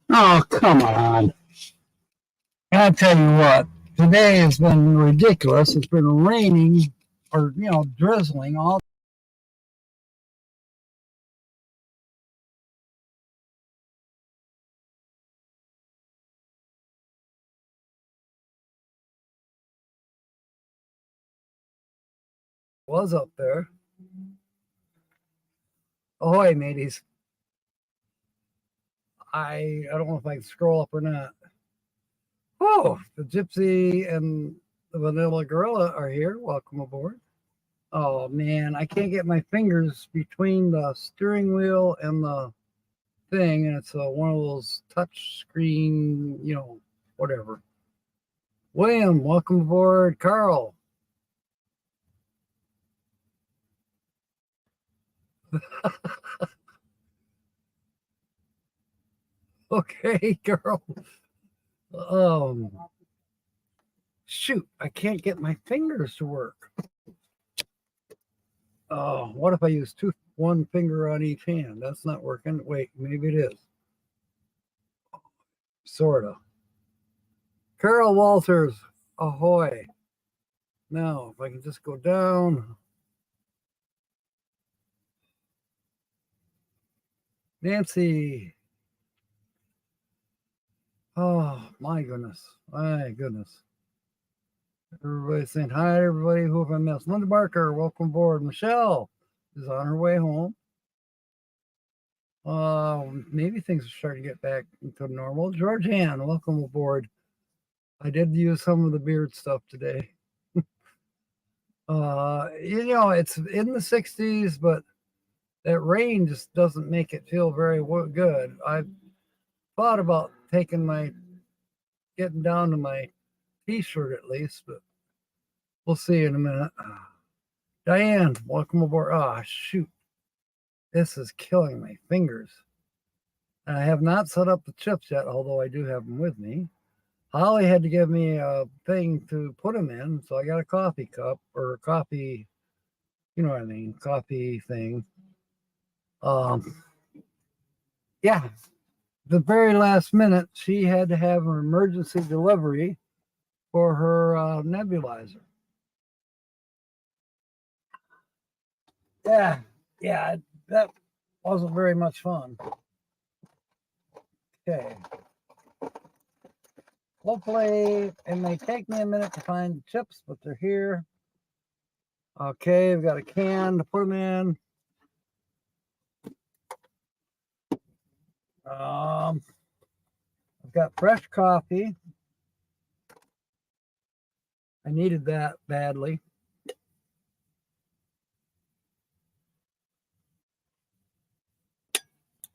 Oh, come on. I'll tell you what, today has been ridiculous. It's been raining or, drizzling all. Was up there. Ahoy, mateys. I don't know if I can scroll up or not. Oh, the Gypsy and the Vanilla Gorilla are here. Welcome aboard. Oh, man, I can't get my fingers between the steering wheel and the thing, and it's one of those touch screen, whatever. William, welcome aboard. Carl. Okay, girl. Shoot, I can't get my fingers to work. Oh, what if I use one finger on each hand? That's not working. Wait, maybe it is. Sorta. Carol Walters, ahoy. Now, if I can just go down. Nancy. Oh, my goodness. My goodness. Everybody's saying hi to everybody. Who have I missed? Linda Barker, welcome aboard. Michelle is on her way home. Maybe things are starting to get back to normal. Georgianne, welcome aboard. I did use some of the beard stuff today. It's in the 60s, but that rain just doesn't make it feel very good. I thought about getting down to my t-shirt at least, but we'll see in a minute. Diane, welcome aboard. Ah, shoot. This is killing my fingers. And I have not set up the chips yet, although I do have them with me. Holly had to give me a thing to put them in, so I got a coffee cup or a coffee, you know what I mean, coffee thing. Yeah, the very last minute, she had to have an emergency delivery for her nebulizer. Yeah, that wasn't very much fun. Okay. Hopefully, it may take me a minute to find the chips, but they're here. Okay, I've got a can to put them in. I've got fresh coffee. I needed that badly.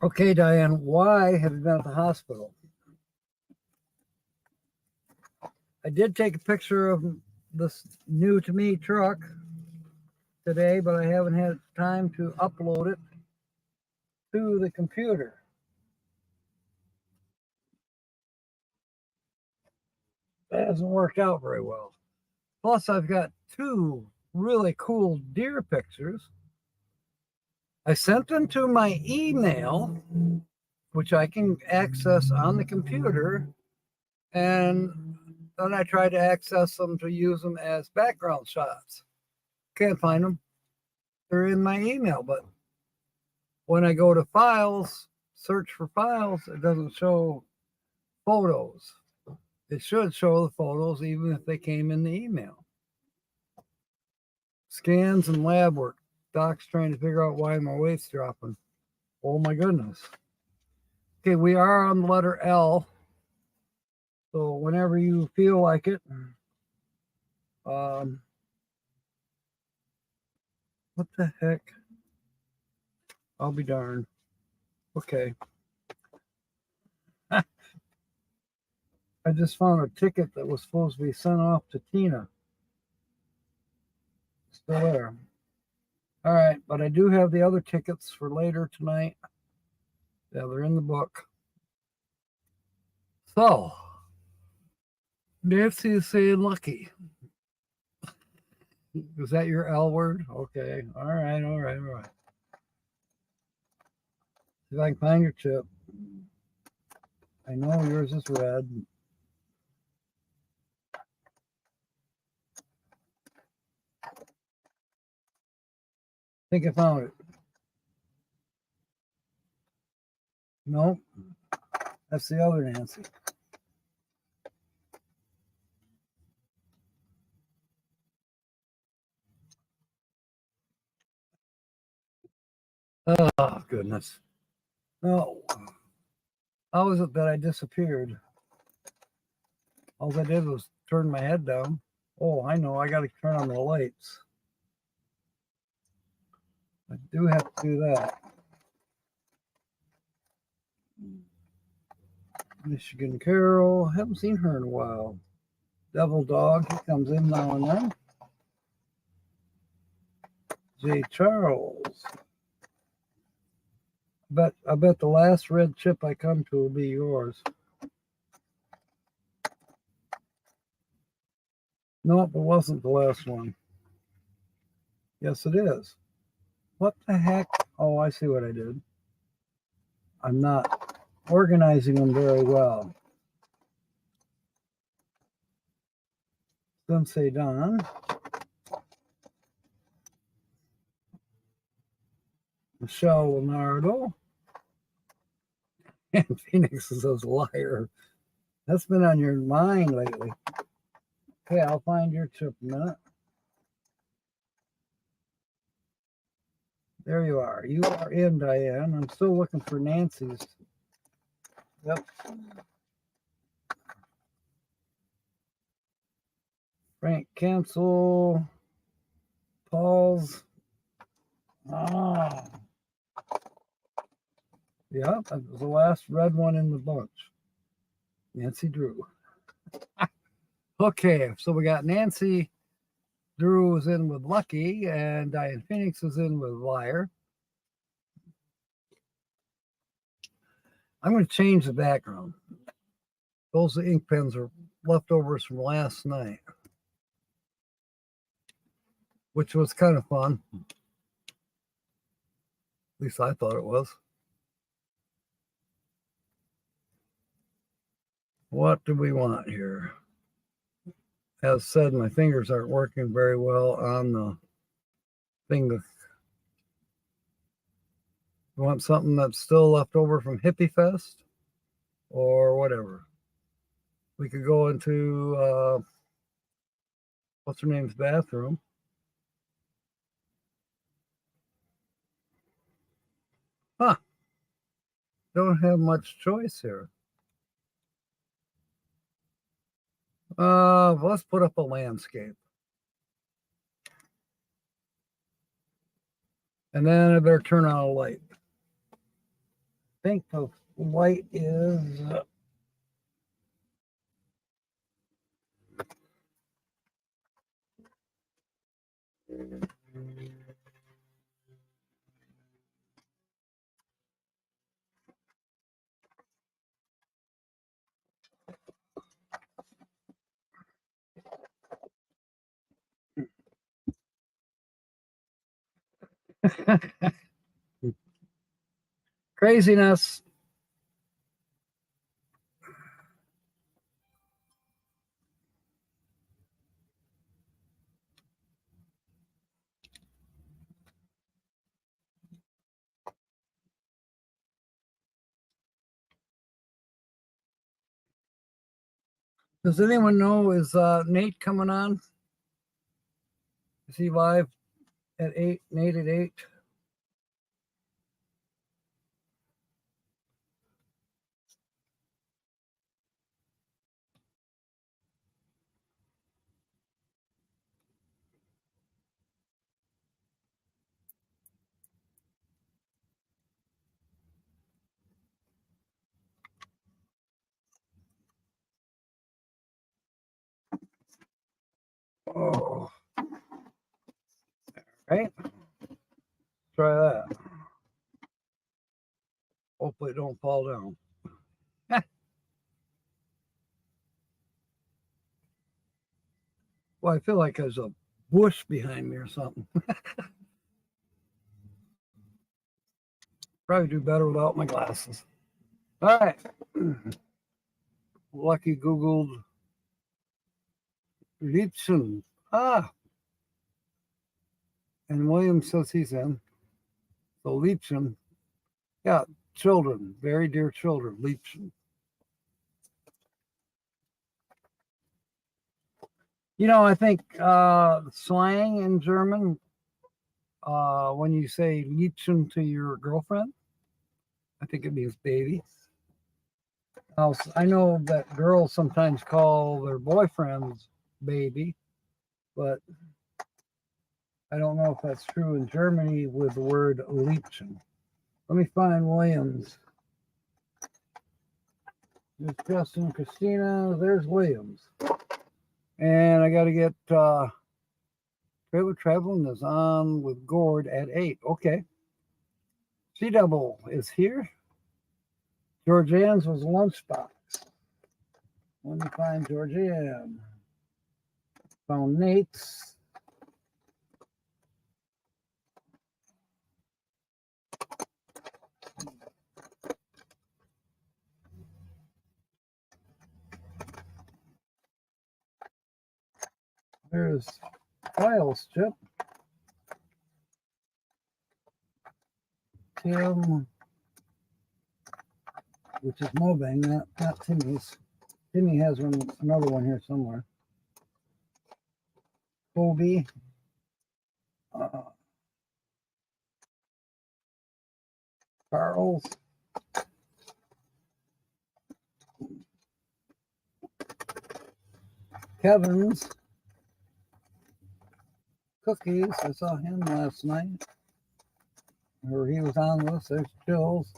Okay, Diane, why have you been at the hospital? I did take a picture of this new to me truck today, but I haven't had time to upload it to the computer. That hasn't worked out very well. Plus, I've got two really cool deer pictures. I sent them to my email, which I can access on the computer, and then I tried to access them to use them as background shots. Can't find them. They're in my email, but when I go to files, search for files, it doesn't show photos. It should show the photos even if they came in the email. Scans and lab work. Doc's trying to figure out why my weight's dropping. Oh my goodness. Okay, we are on the letter L. So whenever you feel like it, what the heck? I'll be darned. Okay. I just found a ticket that was supposed to be sent off to Tina. Still there. All right, but I do have the other tickets for later tonight. Yeah, they're in the book. So, Nancy is saying lucky. Is that your L word? Okay. All right. See if I can find your chip. I know yours is red. I think I found it. Nope. That's the other Nancy. Oh, goodness. No. How is it that I disappeared? All I did was turn my head down. Oh, I know. I got to turn on the lights. I do have to do that. Michigan Carol. Haven't seen her in a while. Devil Dog. He comes in now and then. J. Charles. I bet the last red chip I come to will be yours. Nope, it wasn't the last one. Yes, it is. What the heck? Oh, I see what I did. I'm not organizing them very well. Sensei Don. Michelle Leonardo. And Phoenix is a liar. That's been on your mind lately. Okay, I'll find your chip in a minute. There you are. You are in, Diane. I'm still looking for Nancy's. Yep. Frank cancel. Paul's. Ah. Yeah, that was the last red one in the bunch. Nancy Drew. Okay, so we got Nancy Drew was in with Lucky, and Diane Phoenix was in with Liar. I'm going to change the background. Those ink pens are leftovers from last night, which was kind of fun. At least I thought it was. What do we want here? As said, my fingers aren't working very well on the thing. You want something that's still left over from Hippie Fest or whatever. We could go into what's her name's bathroom. Huh. Don't have much choice here. Let's put up a landscape. And then I better turn on a light. I think the light is craziness. Does anyone know, is Nate coming on? Is he live at 8? Nate at 8? Oh. Right? Try that. Hopefully it don't fall down. Well, I feel like there's a bush behind me or something. Probably do better without my glasses. All right. Lucky Googled Liebsen. And William says he's in. So Liebsen. Yeah, children, very dear children, Liebsen. You know, I think slang in German, when you say Liebchen to your girlfriend, I think it means baby. I know that girls sometimes call their boyfriends baby, but I don't know if that's true in Germany with the word Liebchen. Let me find Williams. There's Justin, Christina, there's Williams. And I got to get Trailer Traveling is on with Gord at 8. Okay. C Double is here. Georgianne's was lunchbox. Let me find Georgianne. Found Nate's. There's Kyle's chip. Tim, which is Mobang, not Timmy's. Timmy has another one here somewhere. Kobe. Charles. Kevin's. Cookies. I saw him last night. Or he was on with us. There's Jill's.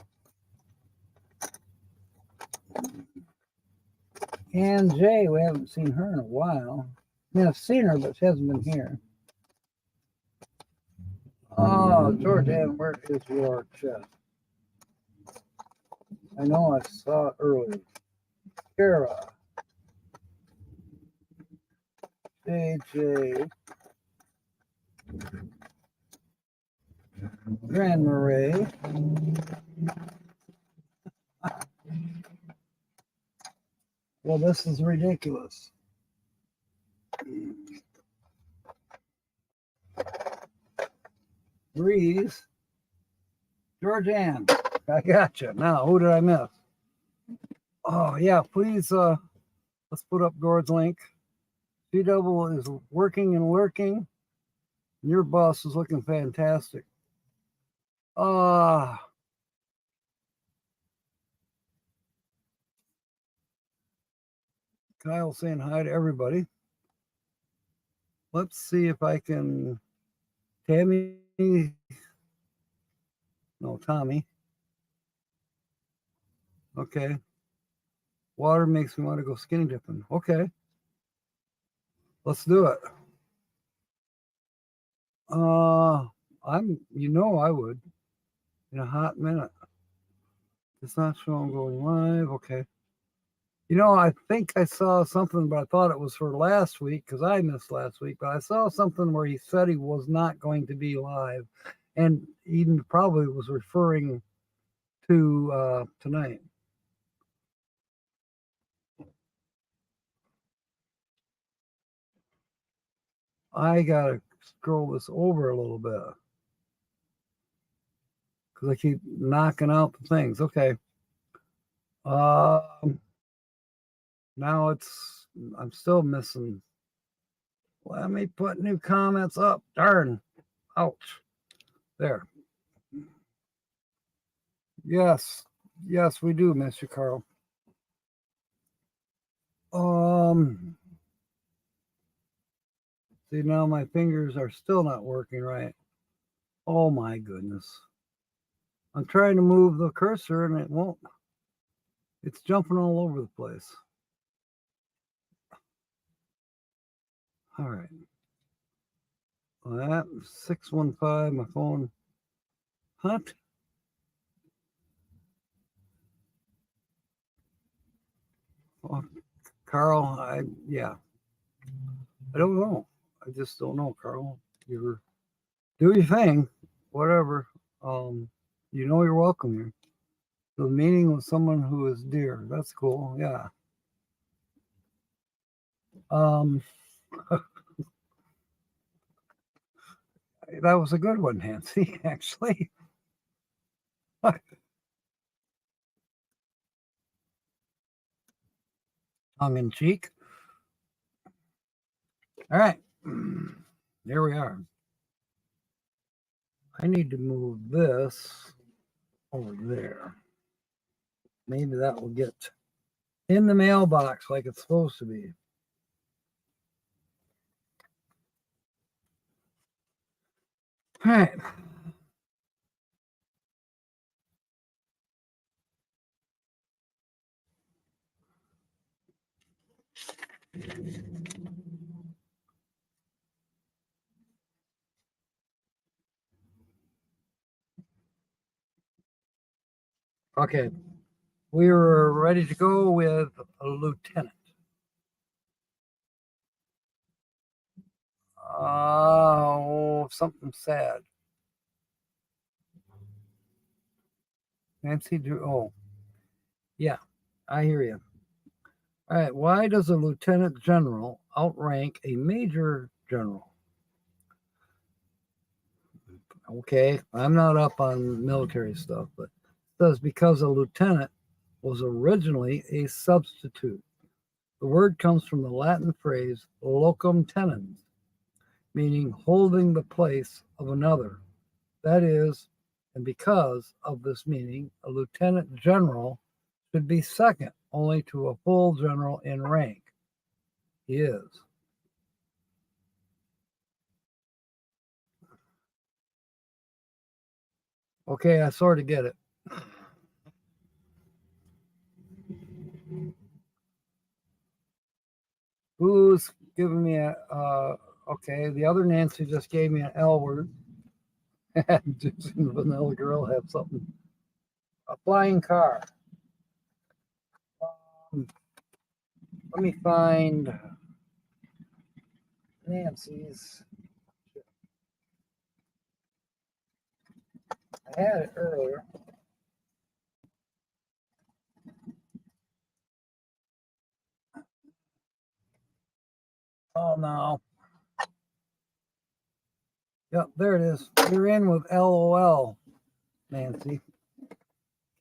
And Jay, we haven't seen her in a while. I mean, I've seen her, but she hasn't been here. Oh, Georgianne, where is your chest? I know I saw it earlier. Kara. JJ. Grand Marais. Well, this is ridiculous. Breeze. Georgianne. I got you. Now, who did I miss? Oh, yeah, please, let's put up Gord's link. C Double is working and lurking. Your boss is looking fantastic. Kyle saying hi to everybody. Let's see if I can. Tammy. No, Tommy. Okay. Water makes me want to go skinny dipping. Okay. Let's do it. I would in a hot minute. It's not showing going live. Okay. I think I saw something, but I thought it was for last week because I missed last week. But I saw something where he said he was not going to be live, and even probably was referring to tonight. I gotta scroll this over a little bit because I keep knocking out the things. Okay. Now I'm still missing. Let me put new comments up. Darn. Ouch. There. Yes, we do miss you, Carl. See, now my fingers are still not working right. Oh my goodness. I'm trying to move the cursor and it won't. It's jumping all over the place. All right. Well, that 615, my phone. What? Oh, Carl, I don't know. I just don't know, Carl. You do your thing, whatever. You know you're welcome here. The meaning of someone who is dear. That's cool. Yeah. That was a good one, Nancy, actually. Tongue in cheek. All right. Here we are. I need to move this over there. Maybe that will get in the mailbox like it's supposed to be. All right. Okay. We were ready to go with a lieutenant. Oh, something sad. Nancy Drew. Oh, yeah, I hear you. All right. Why does a lieutenant general outrank a major general? Okay, I'm not up on military stuff, but it says because a lieutenant was originally a substitute. The word comes from the Latin phrase locum tenens, meaning holding the place of another. That is, and because of this meaning, a lieutenant general should be second only to a full general in rank. He is. Okay, I sort of get it. Who's giving me a, okay, the other Nancy just gave me an L word. Gypsy and Vanilla Girl have something. A flying car. Let me find Nancy's. I had it earlier. Oh no. Yep, there it is. You're in with LOL, Nancy.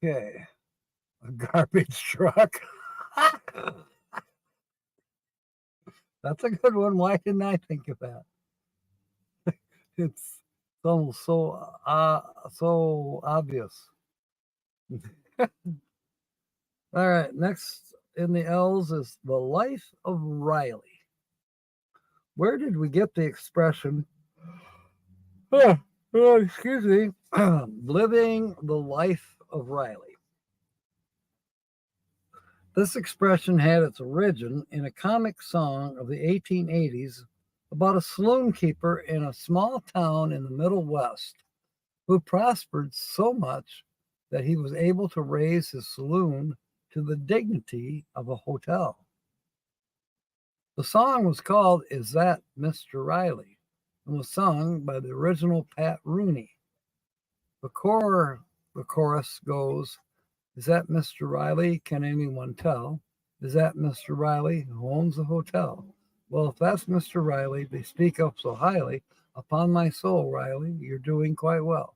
Okay. A garbage truck. That's a good one. Why didn't I think of that? It's almost so obvious. All right, next in the L's is the life of Riley. Where did we get the expression, excuse me, living the life of Riley? This expression had its origin in a comic song of the 1880s about a saloon keeper in a small town in the Middle West who prospered so much that he was able to raise his saloon to the dignity of a hotel. The song was called Is That Mr. Riley and was sung by the original Pat Rooney. The chorus goes, Is that Mr. Riley? Can anyone tell? Is that Mr. Riley who owns the hotel? Well, if that's Mr. Riley, they speak up so highly. Upon my soul, Riley, you're doing quite well.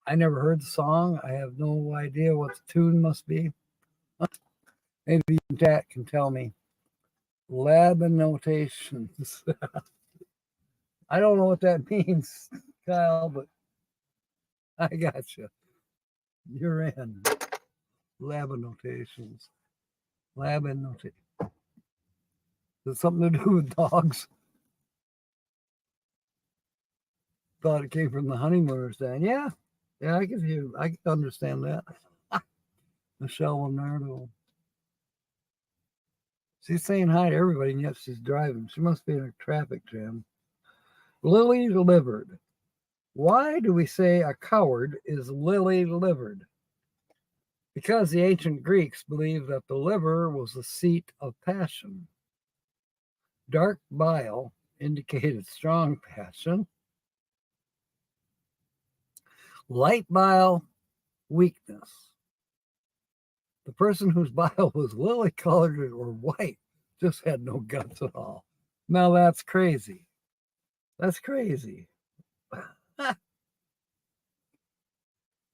I never heard the song. I have no idea what the tune must be. Maybe Jack can tell me. Lab annotations. I don't know what that means, Kyle, but I got you. You're in. Lab annotations. Lab annotations. Is it something to do with dogs? Thought it came from the honeymooners then. Yeah, I can hear. I can understand that. Michelle Leonardo. She's saying hi to everybody, and yet she's driving. She must be in a traffic jam. Lily livered. Why do we say a coward is lily livered? Because the ancient Greeks believed that the liver was the seat of passion. Dark bile indicated strong passion. Light bile weakness. The person whose bile was lily colored or white just had no guts at all. Now that's crazy. That's crazy.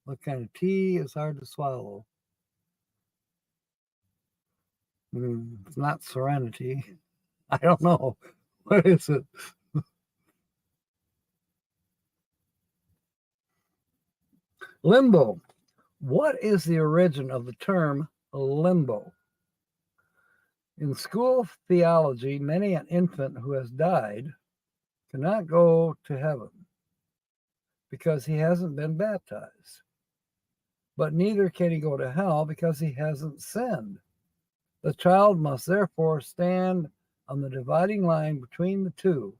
What kind of tea is hard to swallow? It's not serenity. I don't know. What is it? Limbo. What is the origin of the term limbo? In school of theology, many an infant who has died cannot go to heaven because he hasn't been baptized. But neither can he go to hell because he hasn't sinned. The child must therefore stand on the dividing line between the two,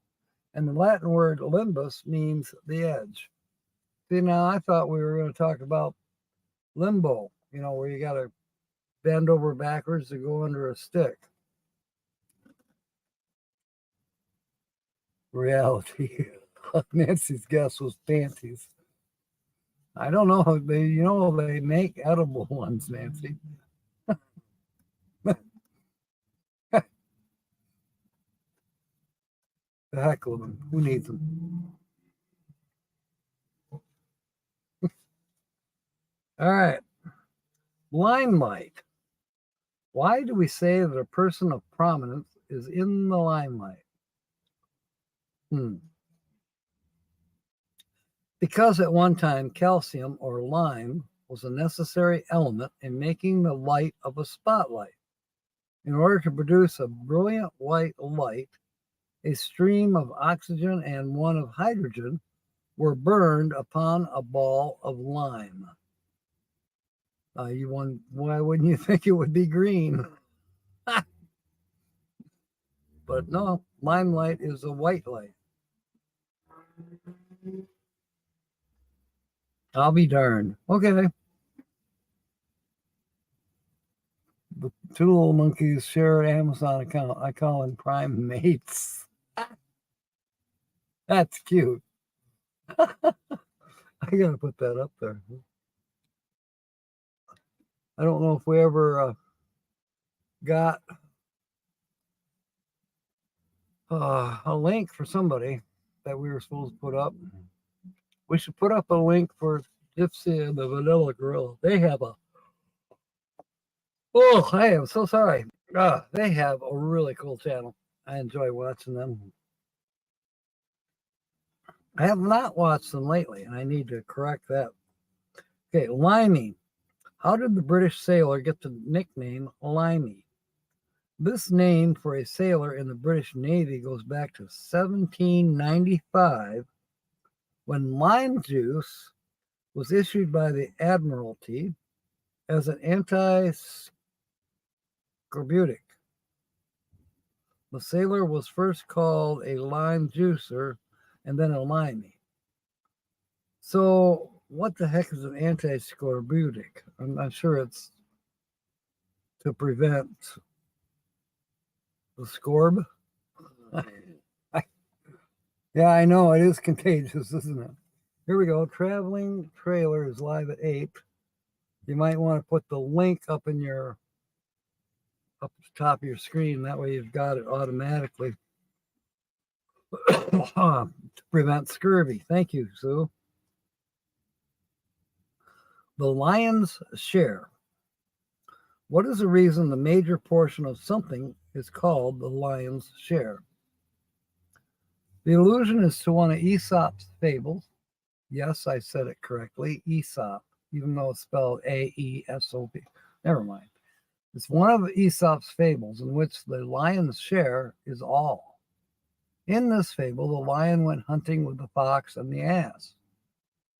and the Latin word limbus means the edge. See, now I thought we were going to talk about limbo, where you got to bend over backwards to go under a stick. Reality. Nancy's guess was panties. I don't know. They make edible ones, Nancy. The heck of them. Who needs them? All right. Limelight. Why do we say that a person of prominence is in the limelight? Because at one time calcium or lime was a necessary element in making the light of a spotlight. In order to produce a brilliant white light, a stream of oxygen and one of hydrogen were burned upon a ball of lime. Why wouldn't you think it would be green? But no, limelight is a white light. I'll be darned. Okay. The two little monkeys share an Amazon account. I call them prime mates. That's cute. I gotta put that up there. I don't know if we ever got a link for somebody that we were supposed to put up. We should put up a link for Gypsy and the Vanilla Gorilla. They have I am so sorry. They have a really cool channel. I enjoy watching them. I have not watched them lately, and I need to correct that. Okay, limey. How did the British sailor get the nickname Limey? This name for a sailor in the British Navy goes back to 1795, when lime juice was issued by the Admiralty as an anti-scorbutic. The sailor was first called a lime juicer and then a limey. So what the heck is an anti-scorbutic? I'm not sure it's to prevent the scorb. Yeah, I know. It is contagious, isn't it? Here we go. Traveling Trailer is live at 8. You might want to put the link up at the top of your screen. That way you've got it automatically to prevent scurvy. Thank you, Sue. The lion's share. What is the reason the major portion of something is called the lion's share? The allusion is to one of Aesop's fables. Yes, I said it correctly, Aesop, even though it's spelled A-E-S-O-P. Never mind. It's one of Aesop's fables in which the lion's share is all. In this fable, the lion went hunting with the fox and the ass.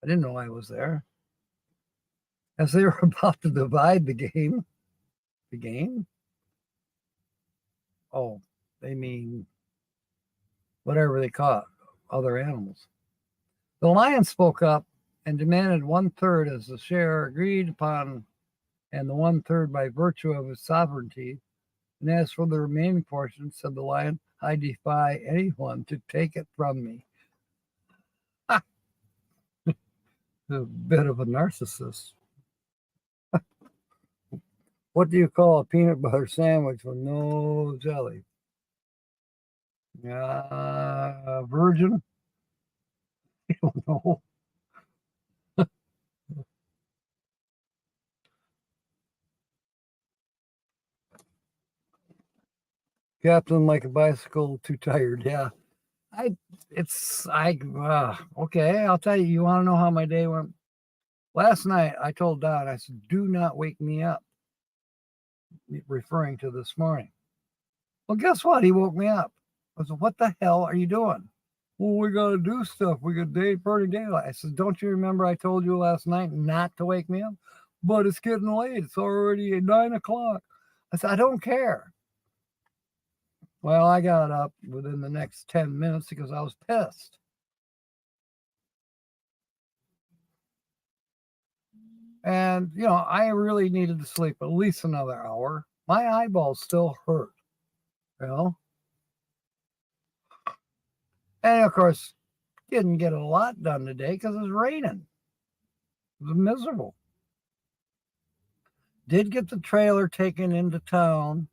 I didn't know I was there. As they were about to divide the game? Oh, they mean whatever they caught, other animals. The lion spoke up and demanded 1/3 as the share agreed upon, and the 1/3 by virtue of his sovereignty. And as for the remaining portion, said the lion, I defy anyone to take it from me. A bit of a narcissist. What do you call a peanut butter sandwich with no jelly? Virgin? I don't know. Captain like a bicycle, too tired. Yeah. Okay, I'll tell you, you want to know how my day went? Last night, I told Don, I said, do not wake me up, referring to this morning. Well, guess what? He woke me up. I said, what the hell are you doing? Well, we got to do stuff. We got burning daylight. I said, don't you remember I told you last night not to wake me up? But it's getting late. It's already 9 o'clock. I said, I don't care. Well, I got up within the next 10 minutes because I was pissed. And, I really needed to sleep at least another hour. My eyeballs still hurt, And of course, didn't get a lot done today because it was raining. It was miserable. Did get the trailer taken into town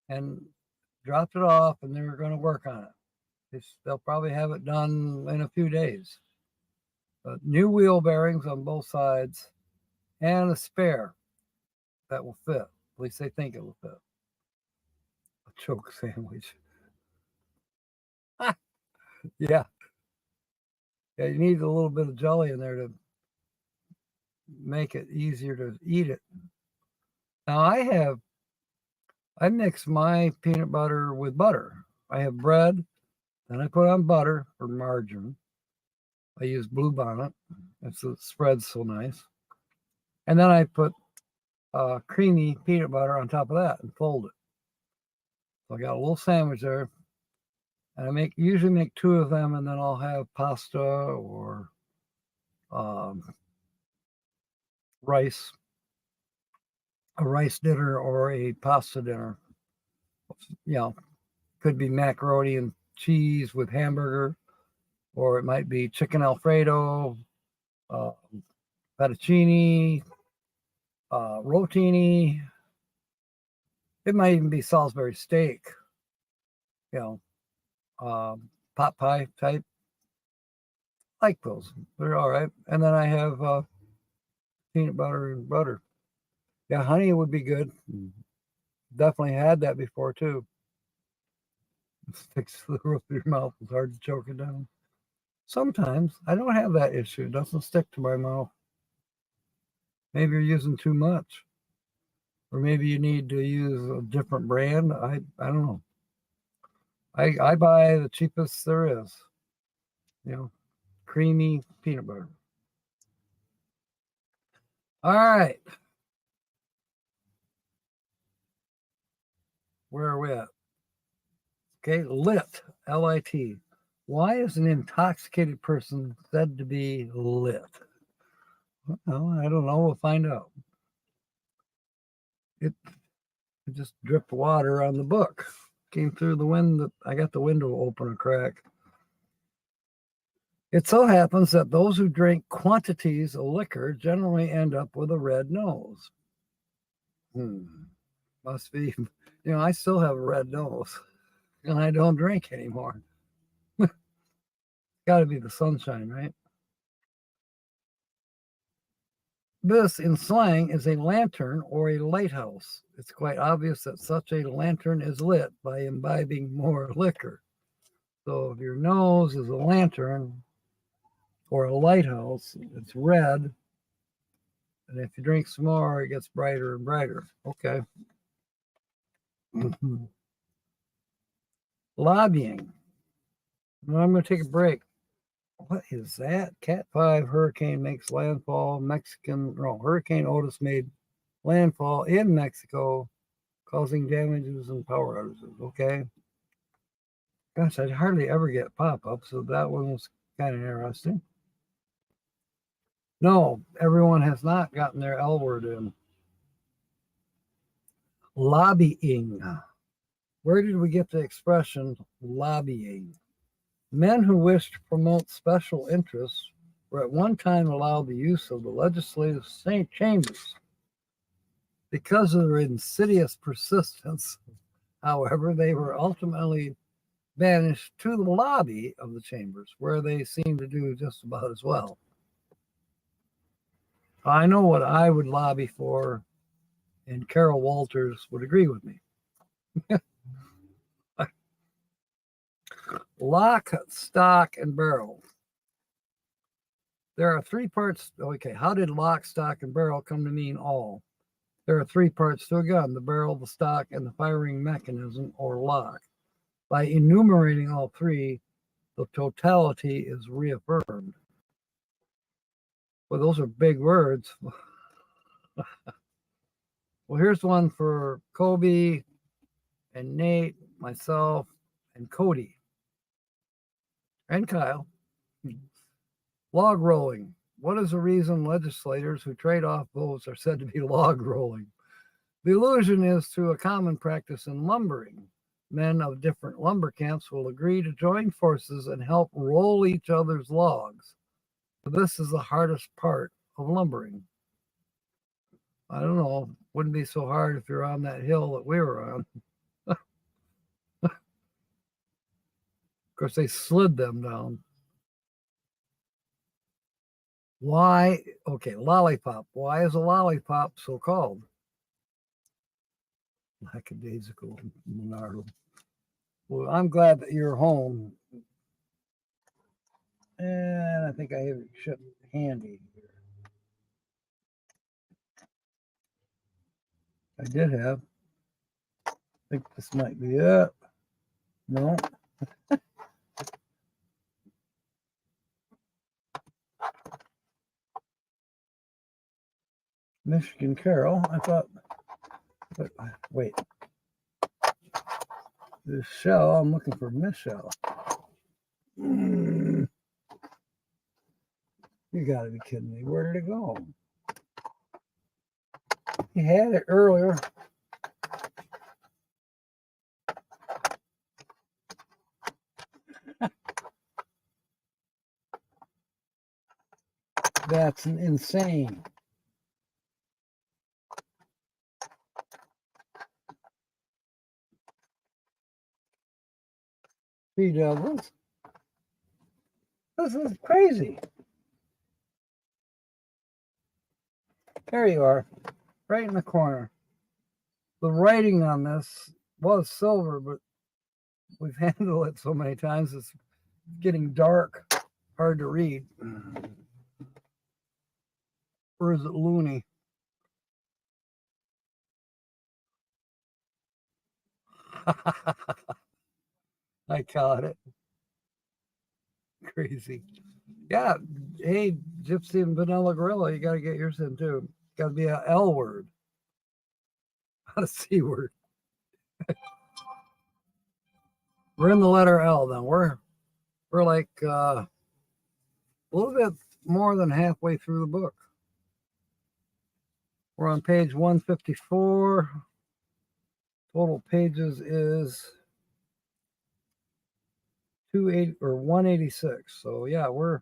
and dropped it off, and they were going to work on it. They'll probably have it done in a few days. But new wheel bearings on both sides and a spare that will fit. At least they think it will fit. A choke sandwich. Yeah. Yeah, you need a little bit of jelly in there to make it easier to eat it. Now I mix my peanut butter with butter. I have bread, then I put on butter or margarine. I use Bluebonnet. It spreads so nice. And then I put creamy peanut butter on top of that and fold it. So I got a little sandwich there. And I usually make 2 of them, and then I'll have pasta or rice, a rice dinner or a pasta dinner. Could be macaroni and cheese with hamburger, or it might be chicken Alfredo, fettuccine, rotini. It might even be Salisbury steak, pot pie type. Like those. They're all right. And then I have peanut butter and butter. Yeah, honey would be good. Definitely had that before too. It sticks to the roof of your mouth. It's hard to choke it down. Sometimes I don't have that issue. It doesn't stick to my mouth. Maybe you're using too much. Or maybe you need to use a different brand. I don't know. I buy the cheapest there is. Creamy peanut butter. All right. Where are we at? Okay, lit, L-I-T. Why is an intoxicated person said to be lit? Well, I don't know. We'll find out. It just dripped water on the book. Came through the window. I got the window open a crack. It so happens that those who drink quantities of liquor generally end up with a red nose. Must be, I still have a red nose and I don't drink anymore. Got to be the sunshine, right? This, in slang, is a lantern or a lighthouse. It's quite obvious that such a lantern is lit by imbibing more liquor. So if your nose is a lantern or a lighthouse, it's red. And if you drink some more, it gets brighter and brighter. Okay. Lobbying. Well, I'm going to take a break. What is that? Cat 5 hurricane makes landfall. Hurricane Otis made landfall in Mexico, causing damages and power outages. Okay. Gosh, I'd hardly ever get pop-ups, so that one was kind of interesting. No, everyone has not gotten their L word in. Lobbying. Where did we get the expression lobbying? Men who wish to promote special interests were at one time allowed the use of the legislative chambers. Because of their insidious persistence, however, they were ultimately banished to the lobby of the chambers, where they seemed to do just about as well. I know what I would lobby for, and Carol Walters would agree with me. Lock, stock, and barrel. There are three parts. Okay, how did lock, stock, and barrel come to mean all? There are three parts to a gun: the barrel, the stock, and the firing mechanism, or lock. By enumerating all three, the totality is reaffirmed. Well, those are big words. Well, here's one for Kobe and Nate, myself, and Cody, and Kyle. Log rolling. What is the reason legislators who trade off votes are said to be log rolling? The allusion is to a common practice in lumbering. Men of different lumber camps will agree to join forces and help roll each other's logs. This is the hardest part of lumbering. I don't know. Wouldn't be so hard if you're on that hill that we were on. Of course, they slid them down. Why? Okay, lollipop. Why is a lollipop so called? Lackadaisical Monardo. Well, I'm glad that you're home. And I think I have it shut handy here. I did have. I think this might be it. No. Michigan Carol. I thought, but wait. This shell, I'm looking for Michelle. You gotta be kidding me. Where did it go? He had it earlier. That's insane. Sea devils. This is crazy. There you are, right in the corner. The writing on this was silver, but we've handled it so many times it's getting dark, hard to read. Or is it loony? I caught it. Crazy. Yeah. Hey, Gypsy and Vanilla Gorilla, you got to get yours in too. Got to be a L word, not a C word. We're in the letter L then. We're like a little bit more than halfway through the book. We're on page 154. Total pages is 280 or 186. So yeah, we're.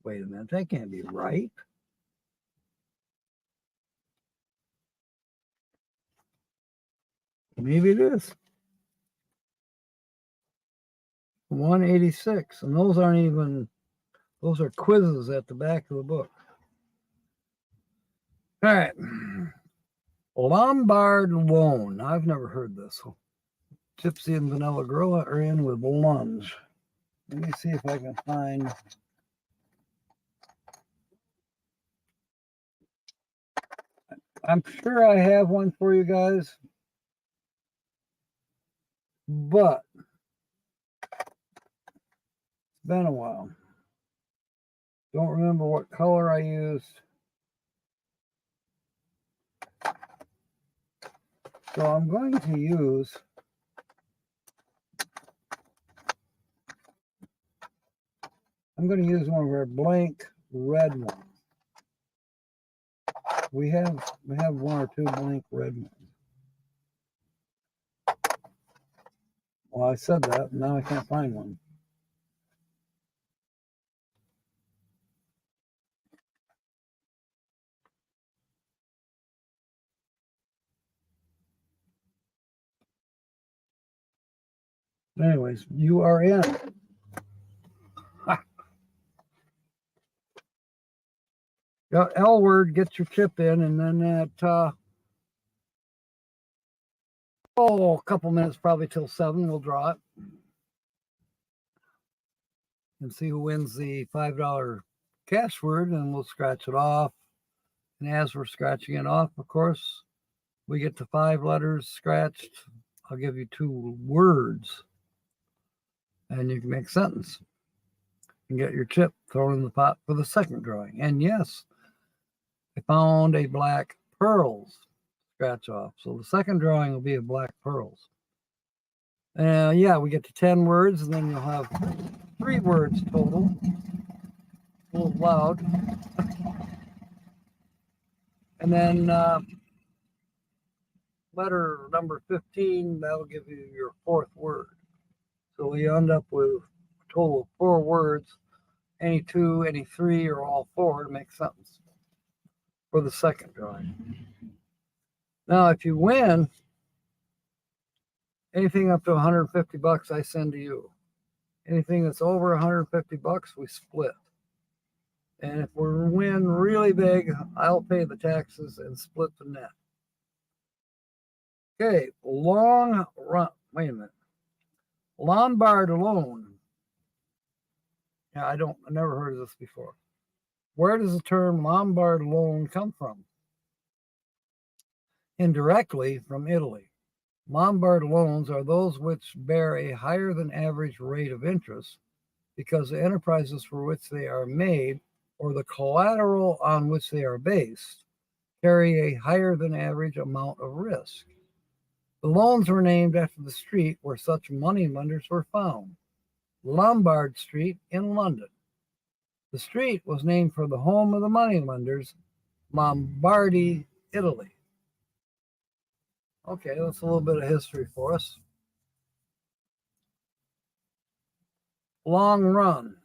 Wait a minute, that can't be right. Maybe it is. 186, and those aren't even. Those are quizzes at the back of the book. All right. Lombard loan. I've never heard this. Gypsy and Vanilla Gorilla are in with lunge. Let me see if I can find. I'm sure I have one for you guys, but it's been a while. Don't remember what color I used. So I'm going to use one of our blank red ones. We have one or two blank red ones. Well, I said that, now I can't find one. Anyways, you are in. Yeah, L word, get your chip in, and then at a couple minutes, probably till 7, we'll draw it and see who wins the $5 cash word, and we'll scratch it off. And as we're scratching it off, of course, we get the 5 letters scratched. I'll give you 2 words, and you can make a sentence and get your chip thrown in the pot for the second drawing. And yes, I found a black pearls scratch off. So the second drawing will be a black pearls. Yeah, we get to 10 words, and then you'll have 3 words total. A little loud. And then letter number 15, that'll give you your 4th word. So we end up with a total of 4 words. Any 2, any 3, or all 4 to make sentence for the second drawing. Now, if you win, anything up to $150 I send to you. Anything that's over $150, we split. And if we win really big, I'll pay the taxes and split the net. Okay, long run. Wait a minute. Lombard loan. Yeah, I never heard of this before. Where does the term Lombard loan come from? Indirectly, from Italy. Lombard loans are those which bear a higher than average rate of interest because the enterprises for which they are made or the collateral on which they are based carry a higher than average amount of risk. The loans were named after the street where such money lenders were found, Lombard Street in London. The street was named for the home of the money lenders, Lombardy, Italy. Okay, that's a little bit of history for us. Long run.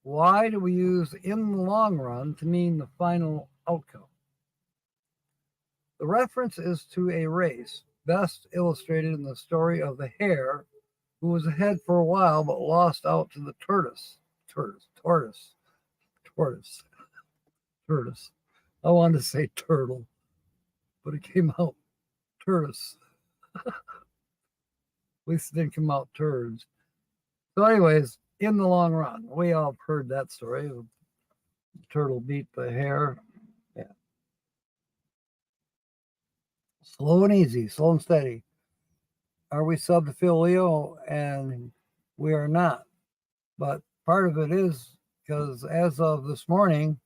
Why do we use in the long run to mean the final outcome? The reference is to a race, best illustrated in the story of the hare, who was ahead for a while but lost out to the tortoise. I wanted to say turtle, but it came out tortoise. At least it didn't come out turds. So anyways, in the long run, we all have heard that story. The turtle beat the hare. Yeah. Slow and easy, slow and steady. Are we sub to Phil Leo? And we are not. But part of it is because as of this morning,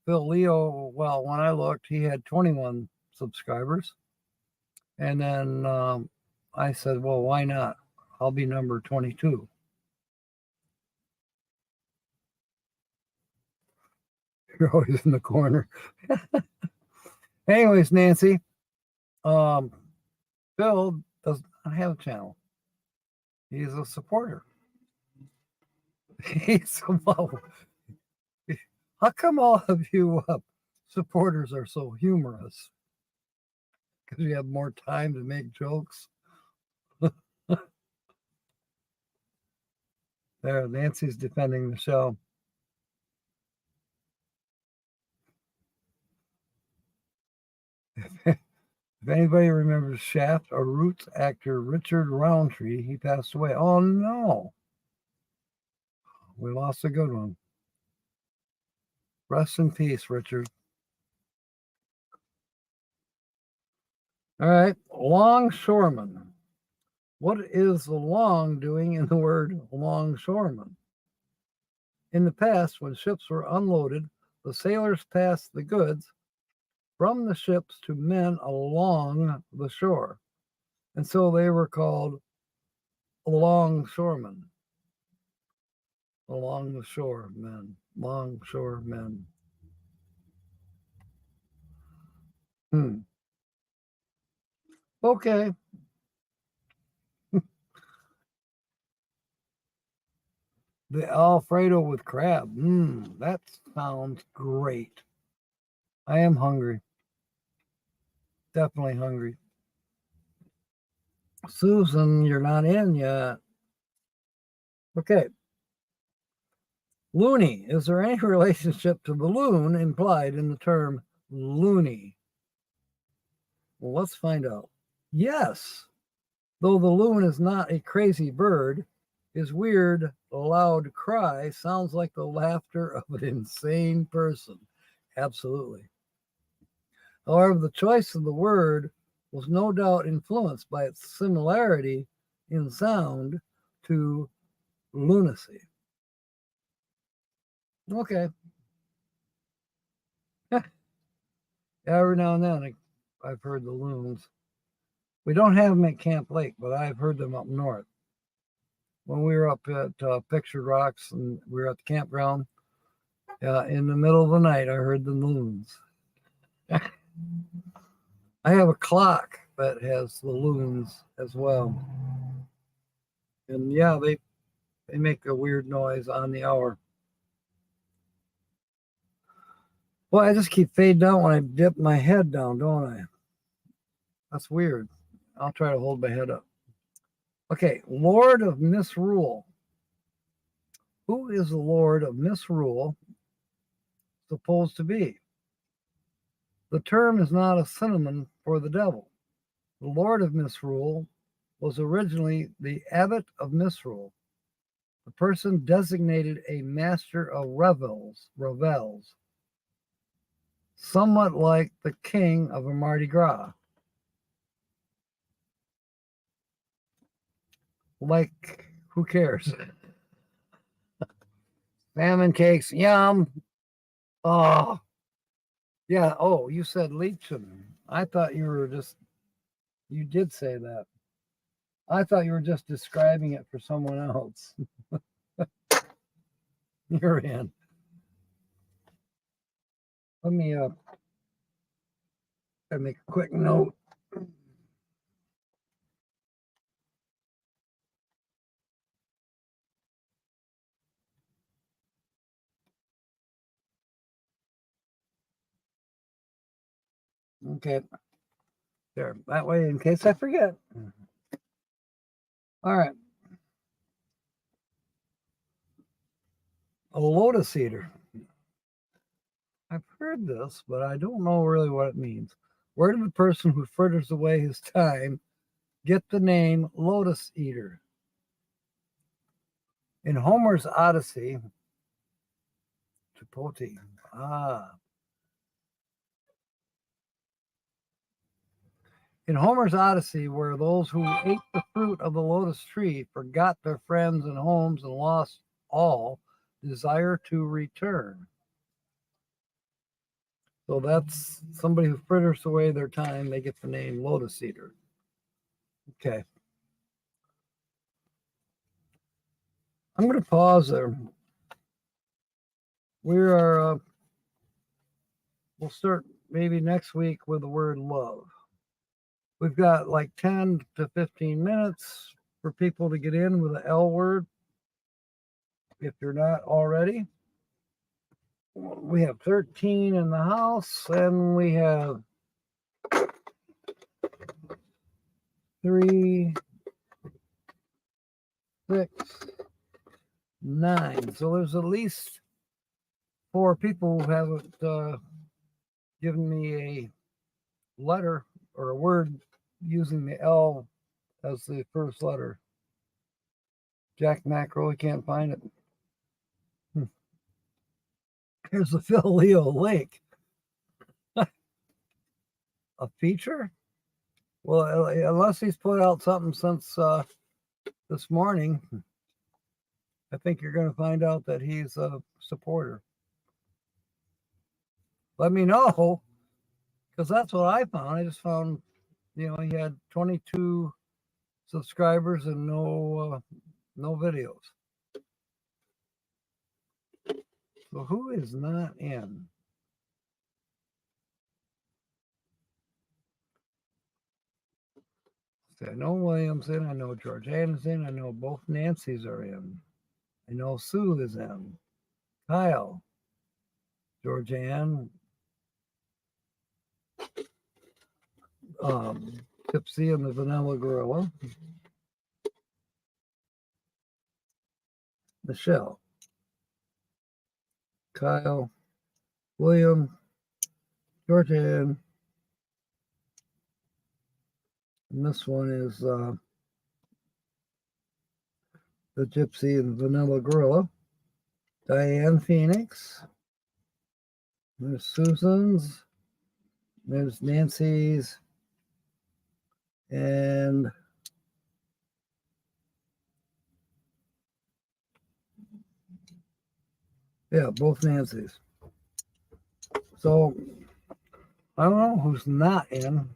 Phil Leo, well, when I looked, he had 21 subscribers. And then I said, well, why not? I'll be number 22. You're always in the corner. Anyways, Nancy, Phil does not have a channel. He's a supporter. How come all of you supporters are so humorous? Because you have more time to make jokes. There, Nancy's defending the show. If anybody remembers Shaft or Roots actor Richard Roundtree, he passed away. Oh no. We lost a good one. Rest in peace, Richard. All right, longshoreman. What is the long doing in the word longshoreman? In the past, when ships were unloaded, the sailors passed the goods from the ships to men along the shore. And so they were called longshoremen. Along the shore men. Longshoremen. Okay. The Alfredo with crab. That sounds great. I am hungry. Definitely hungry. Susan, you're not in yet. Okay. Loony. Is there any relationship to the loon implied in the term loony? Well, let's find out. Yes. Though the loon is not a crazy bird, his weird, loud cry sounds like the laughter of an insane person. Absolutely. However, the choice of the word was no doubt influenced by its similarity in sound to lunacy. Okay. Every now and then I've heard the loons. We don't have them at Camp Lake, but I've heard them up north. When we were up at Pictured Rocks and we were at the campground, in the middle of the night, I heard the loons. I have a clock that has the loons as well. And yeah, they make a weird noise on the hour. Well, I just keep fading out when I dip my head down, don't I? That's weird. I'll try to hold my head up. Okay, Lord of Misrule. Who is the Lord of Misrule supposed to be? The term is not a synonym for the devil. The Lord of Misrule was originally the Abbot of Misrule. The person designated a master of revels, somewhat like the king of a Mardi Gras. Like, who cares? Salmon cakes, yum. Oh, yeah. Oh, you said Leechem. I thought you did say that. I thought you were just describing it for someone else. You're in. Let me make a quick note. Okay. There. That way, in case I forget. All right. A lotus eater. I've heard this, but I don't know really what it means. Where did the person who fritters away his time get the name lotus eater? In Homer's Odyssey, Chipotle. In Homer's Odyssey, where those who ate the fruit of the lotus tree forgot their friends and homes and lost all desire to return. So that's somebody who fritters away their time. They get the name lotus eater. Okay. I'm going to pause there. We'll start maybe next week with the word love. We've got like 10 to 15 minutes for people to get in with the L word. If you're not already, we have 13 in the house, and we have 3, 6, 9. So there's at least 4 people who haven't given me a letter or a word using the L as the first letter. Jack Mackerel, we can't find it. Here's the Phil Leo Lake. A feature? Well, unless he's put out something since this morning, I think you're going to find out that he's a supporter. Let me know, because that's what I found. I just found, he had 22 subscribers and no videos. So who is not in? I know William's in. I know George Ann's in. I know both Nancy's are in. I know Sue is in. Kyle, George Ann, Gypsy and the Vanilla Gorilla. Michelle, Kyle, William, Jordan, and this one is the Gypsy and Vanilla Gorilla. Diane Phoenix. There's Susan's. There's Nancy's. And yeah, both Nancy's. So I don't know who's not in.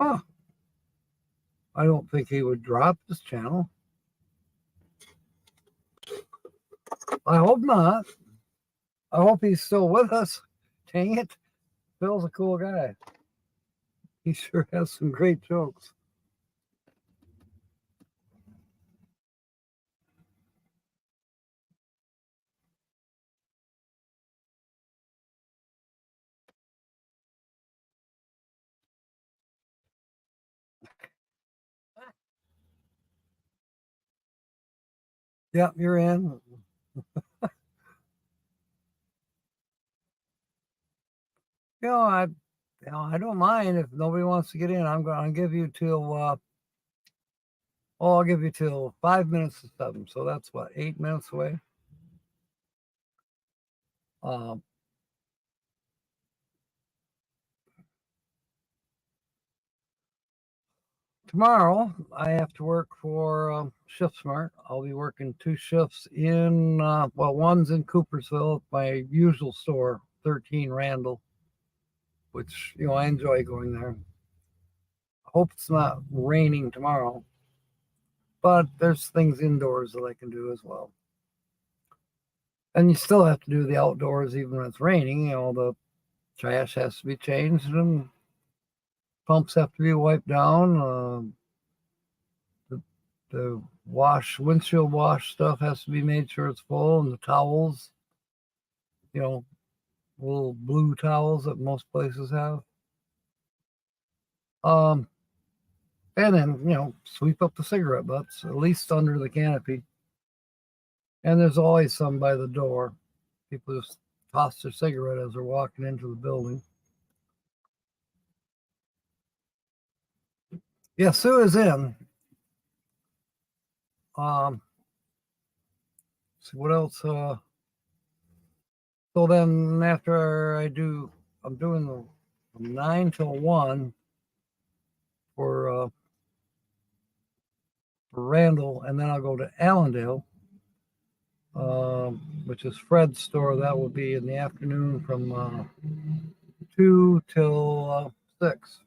Huh. I don't think he would drop this channel. I hope not. I hope he's still with us. Dang it. Phil's a cool guy. He sure has some great jokes. Yep, you're in. I don't mind if nobody wants to get in. I'm going to give you till I'll give you till 5 minutes to 7. So that's what, 8 minutes away. Tomorrow I have to work for Shift Smart. I'll be working 2 shifts in one's in Coopersville, my usual store, 13 Randall, which I enjoy going there. I hope it's not raining tomorrow, but there's things indoors that I can do as well. And you still have to do the outdoors even when it's raining. The trash has to be changed and pumps have to be wiped down. The windshield wash stuff has to be made sure it's full, and the towels, little blue towels that most places have. And then, sweep up the cigarette butts, at least under the canopy. And there's always some by the door. People just toss their cigarette as they're walking into the building. Yeah, Sue is in. See what else? So then after I'm doing the 9 till 1 for Randall, and then I'll go to Allendale, which is Fred's store. That will be in the afternoon from 2 till 6.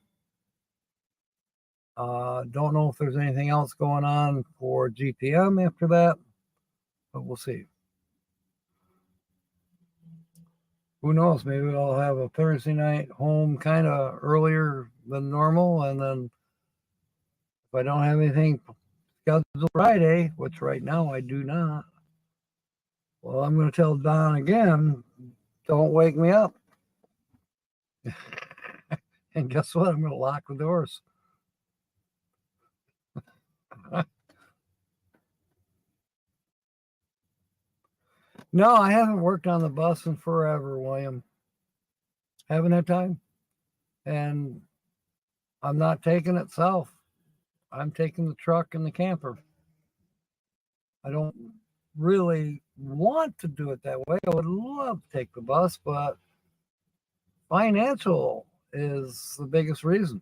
Don't know if there's anything else going on for GPM after that, but we'll see. Who knows? Maybe I'll have a Thursday night home kind of earlier than normal, and then if I don't have anything scheduled Friday, which right now I do not, well, I'm going to tell Don again, don't wake me up. And guess what? I'm going to lock the doors. No, I haven't worked on the bus in forever, William. Haven't had time. And I'm not taking it south. I'm taking the truck and the camper. I don't really want to do it that way. I would love to take the bus, but financial is the biggest reason.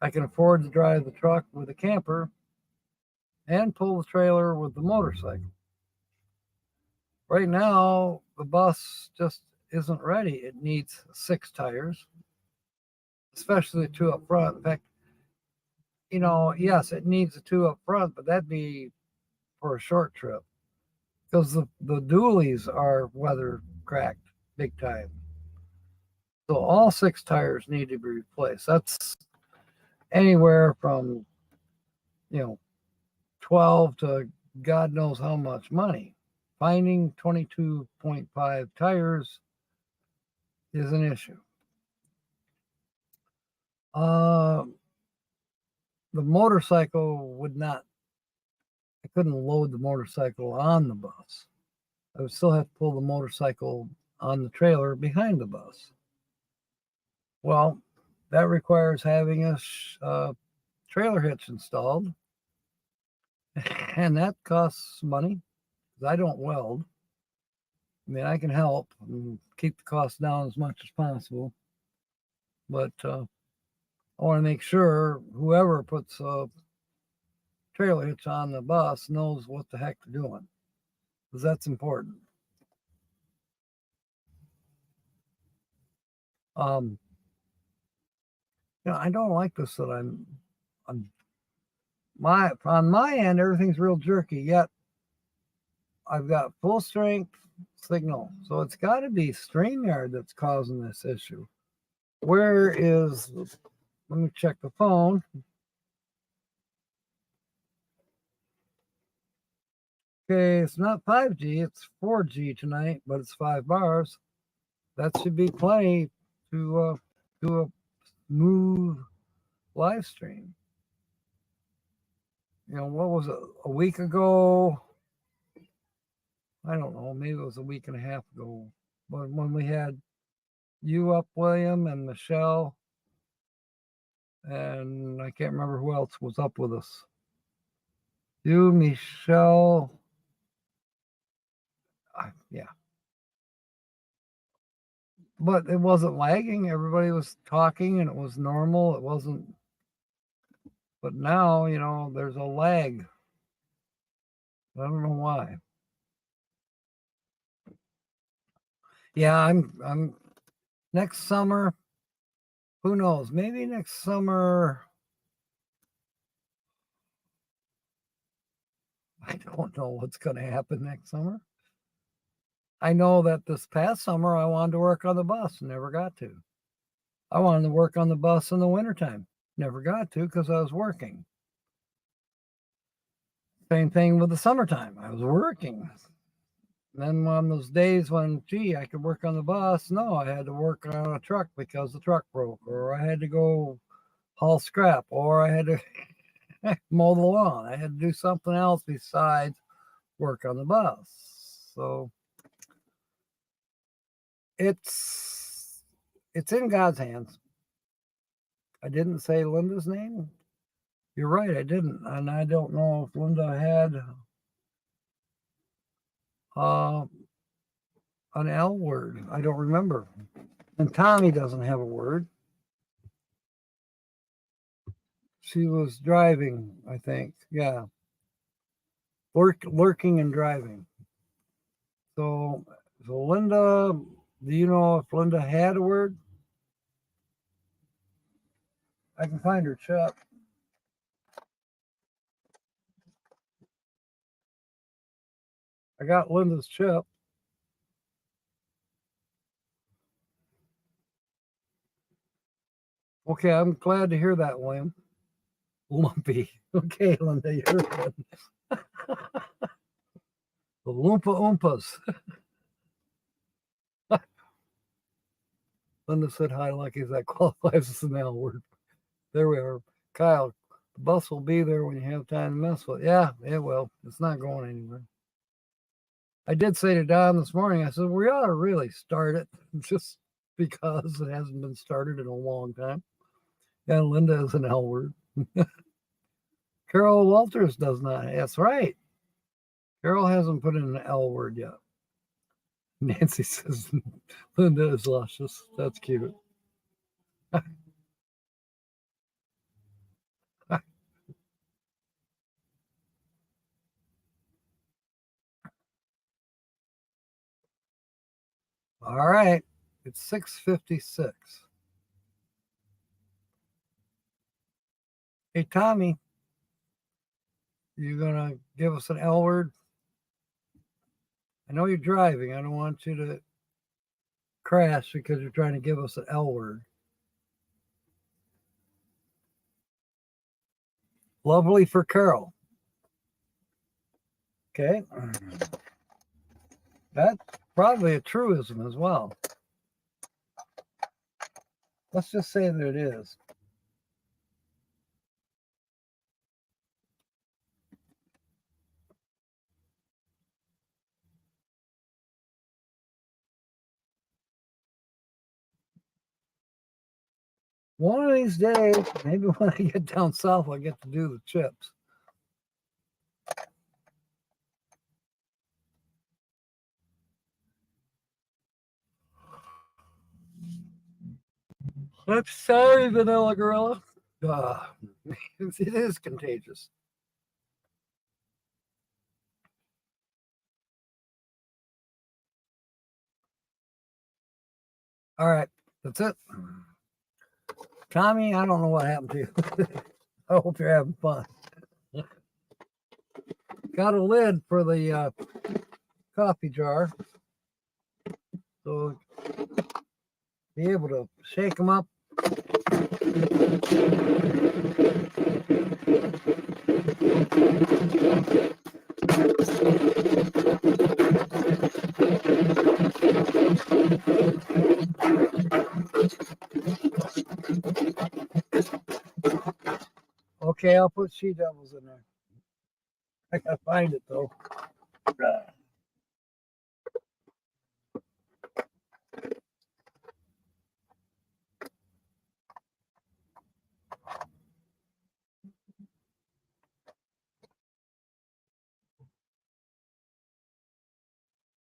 I can afford to drive the truck with the camper and pull the trailer with the motorcycle. Right now, the bus just isn't ready. It needs 6 tires, especially 2 up front. In fact, yes, it needs the 2 up front, but that'd be for a short trip because the dualies are weather cracked big time. So all 6 tires need to be replaced. That's anywhere from 12 to God knows how much money. Finding 22.5 tires is an issue. The motorcycle would not, I couldn't load the motorcycle on the bus. I would still have to pull the motorcycle on the trailer behind the bus. Well, that requires having a trailer hitch installed, and that costs money because I don't weld. I mean, I can help and keep the cost down as much as possible, but I want to make sure whoever puts a trailer hitch on the bus knows what the heck they're doing, because that's important. I don't like this that I'm on my end, everything's real jerky, yet I've got full strength signal. So it's got to be StreamYard that's causing this issue. Let me check the phone. Okay, it's not 5G, it's 4G tonight, but it's 5 bars. That should be plenty to do a smooth live stream. What was it, a week ago? I don't know, maybe it was a week and a half ago, but when we had you up, William, and Michelle, and I can't remember who else was up with us. You, Michelle, yeah. But it wasn't lagging. Everybody was talking and it was normal. It wasn't. But now, there's a lag. I don't know why. Yeah, I'm next summer. Who knows? Maybe next summer. I don't know what's going to happen next summer. I know that this past summer I wanted to work on the bus, never got to. I wanted to work on the bus in the wintertime, never got to because I was working. Same thing with the summertime, I was working. And then on those days when, I could work on the bus, no, I had to work on a truck because the truck broke, or I had to go haul scrap, or I had to mow the lawn. I had to do something else besides work on the bus. So it's in God's hands. I didn't say Linda's name. You're right, I didn't. And I don't know if Linda had an L word. I don't remember. And Tommy doesn't have a word. She was driving, I think. Yeah. Lurking and driving. So Linda, do you know if Linda had a word? I can find her chat. I got Linda's chip. Okay, I'm glad to hear that, William. Lumpy. Okay, Linda, you're good. The Loompa Oompas. Linda said hi, Lucky. That qualifies as an L word. There we are. Kyle, the bus will be there when you have time to mess with it. Yeah, it will. It's not going anywhere. I did say to Don this morning, I said, we ought to really start it just because it hasn't been started in a long time. Yeah, Linda is an L word. Carol Walters does not. That's right. Carol hasn't put in an L word yet. Nancy says Linda is luscious. That's cute. All right. It's 6:56. Hey, Tommy, you going to give us an L word? I know you're driving. I don't want you to crash because you're trying to give us an L word. Lovely for Carol. Okay. That's probably a truism as well. Let's just say that it is. One of these days, maybe when I get down south, I'll get to do the chips. I'm sorry, Vanilla Gorilla. It is contagious. All right, that's it. Tommy, I don't know what happened to you. I hope you're having fun. Got a lid for the coffee jar, so be able to shake them up. Okay, I'll put she devils in there. I gotta find it though.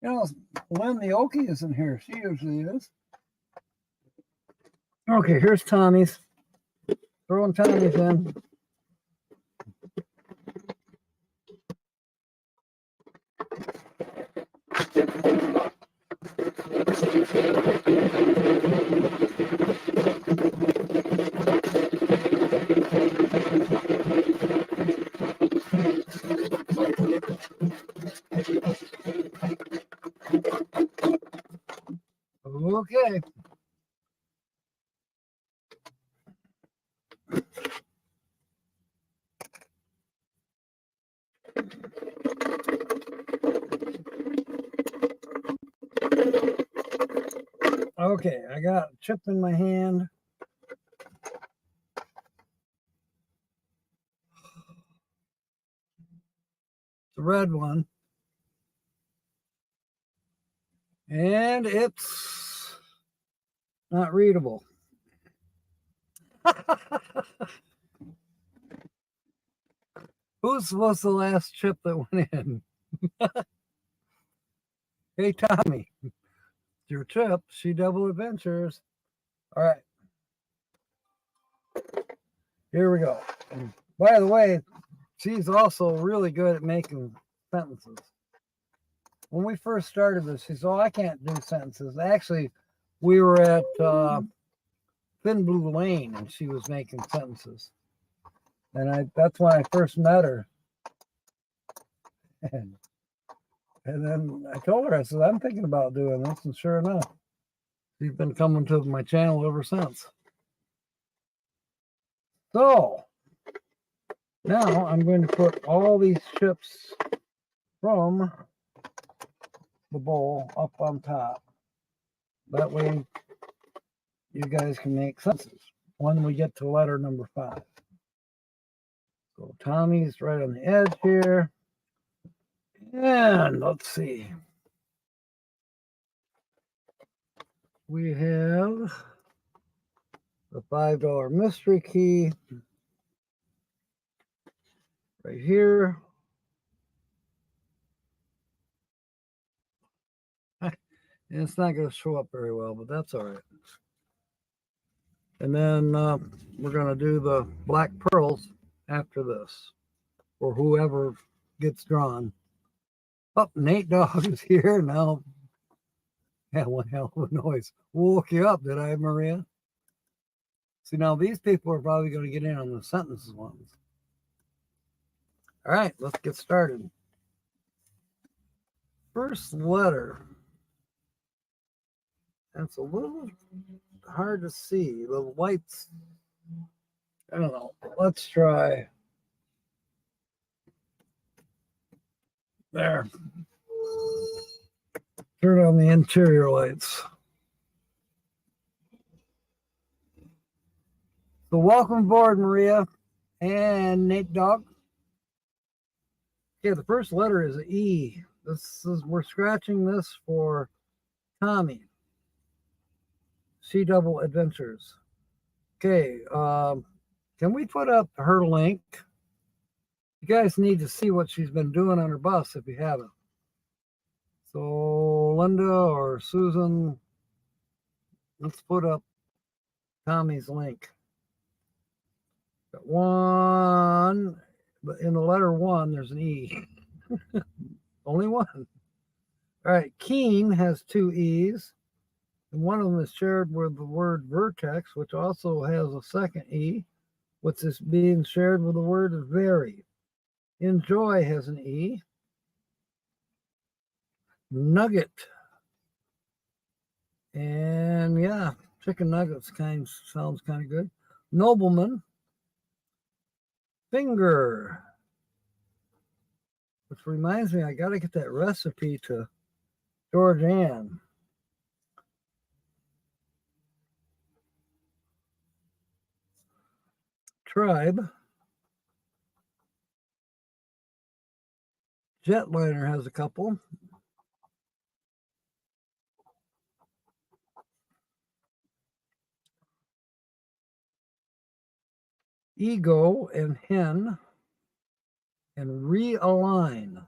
You know, Lynn the Okie isn't here. She usually is. Okay, here's Tommy's. Throwing Tommy's in. Okay. Okay, I got a chip in my hand. The red one. And it's not readable. Whose was the last chip that went in? Hey, Tommy, your chip, She Devil Adventures. All right. Here we go. By the way, she's also really good at making sentences. When we first started this, she said, "Oh, I can't do sentences." Actually, we were at Thin Blue Lane, and she was making sentences. And that's when I first met her. And then I told her, I said, "I'm thinking about doing this." And sure enough, she's been coming to my channel ever since. So now I'm going to put all these chips from the bowl up on top. That way you guys can make sentences when we get to letter number 5. So Tommy's right on the edge here. And let's see. We have the $5 mystery key right here. And it's not going to show up very well, but that's all right. And then we're going to do the black pearls after this, or whoever gets drawn. Oh, Nate Dogg is here now. Yeah, one hell of a noise. Woke you up, did I, Maria? See, now these people are probably going to get in on the sentences ones. All right, let's get started. First letter. That's a little hard to see. The whites, I don't know. Let's try. There. Turn on the interior lights. So welcome aboard, Maria and Nate Dog. Okay, the first letter is E. We're scratching this for Tommy. Sea Double Adventures. Okay, can we put up her link? You guys need to see what she's been doing on her bus if you haven't. So Linda or Susan, let's put up Tommy's link. Got one, but in the letter one, there's an E. Only one. All right, Keen has two E's, and one of them is shared with the word vertex, which also has a second E, which is being shared with the word very. Enjoy has an E. Nugget. And yeah, chicken nuggets sounds kind of good. Nobleman. Finger. Which reminds me, I got to get that recipe to Georgianne. Tribe. Jetliner has a couple. Ego and Hen and realign.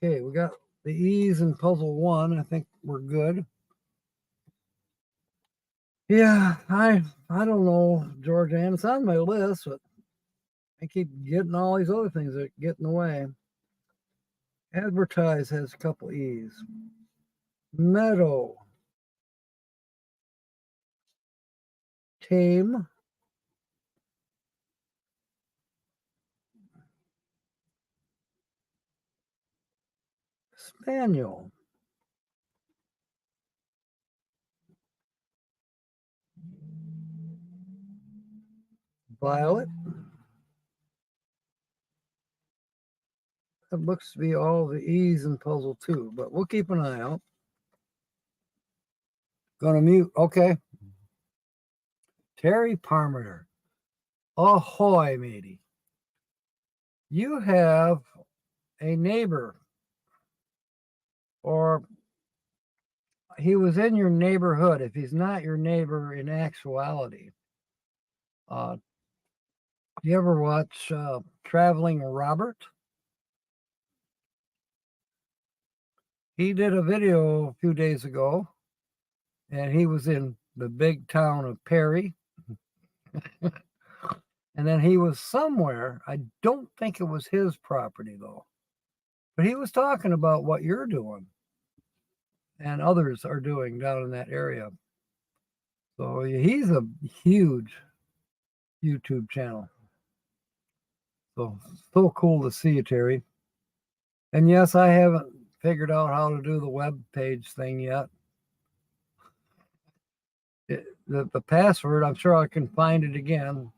Okay, we got the E's in puzzle one. I think we're good. Yeah, I don't know, Georgianne. It's on my list, but I keep getting all these other things that get in the way. Advertise has a couple E's. Meadow. Tame. Spaniel. Violet. That looks to be all the E's in puzzle two, but we'll keep an eye out. Gonna mute. Okay. Terry Parmenter. Ahoy, matey. You have a neighbor, or he was in your neighborhood if he's not your neighbor in actuality. You ever watch Traveling Robert? He did a video a few days ago, and he was in the big town of Perry. And then he was somewhere. I don't think it was his property, though. But he was talking about what you're doing and others are doing down in that area. So he's a huge YouTube channel. So cool to see you, Terry. And yes, I haven't figured out how to do the web page thing yet. The password, I'm sure I can find it again,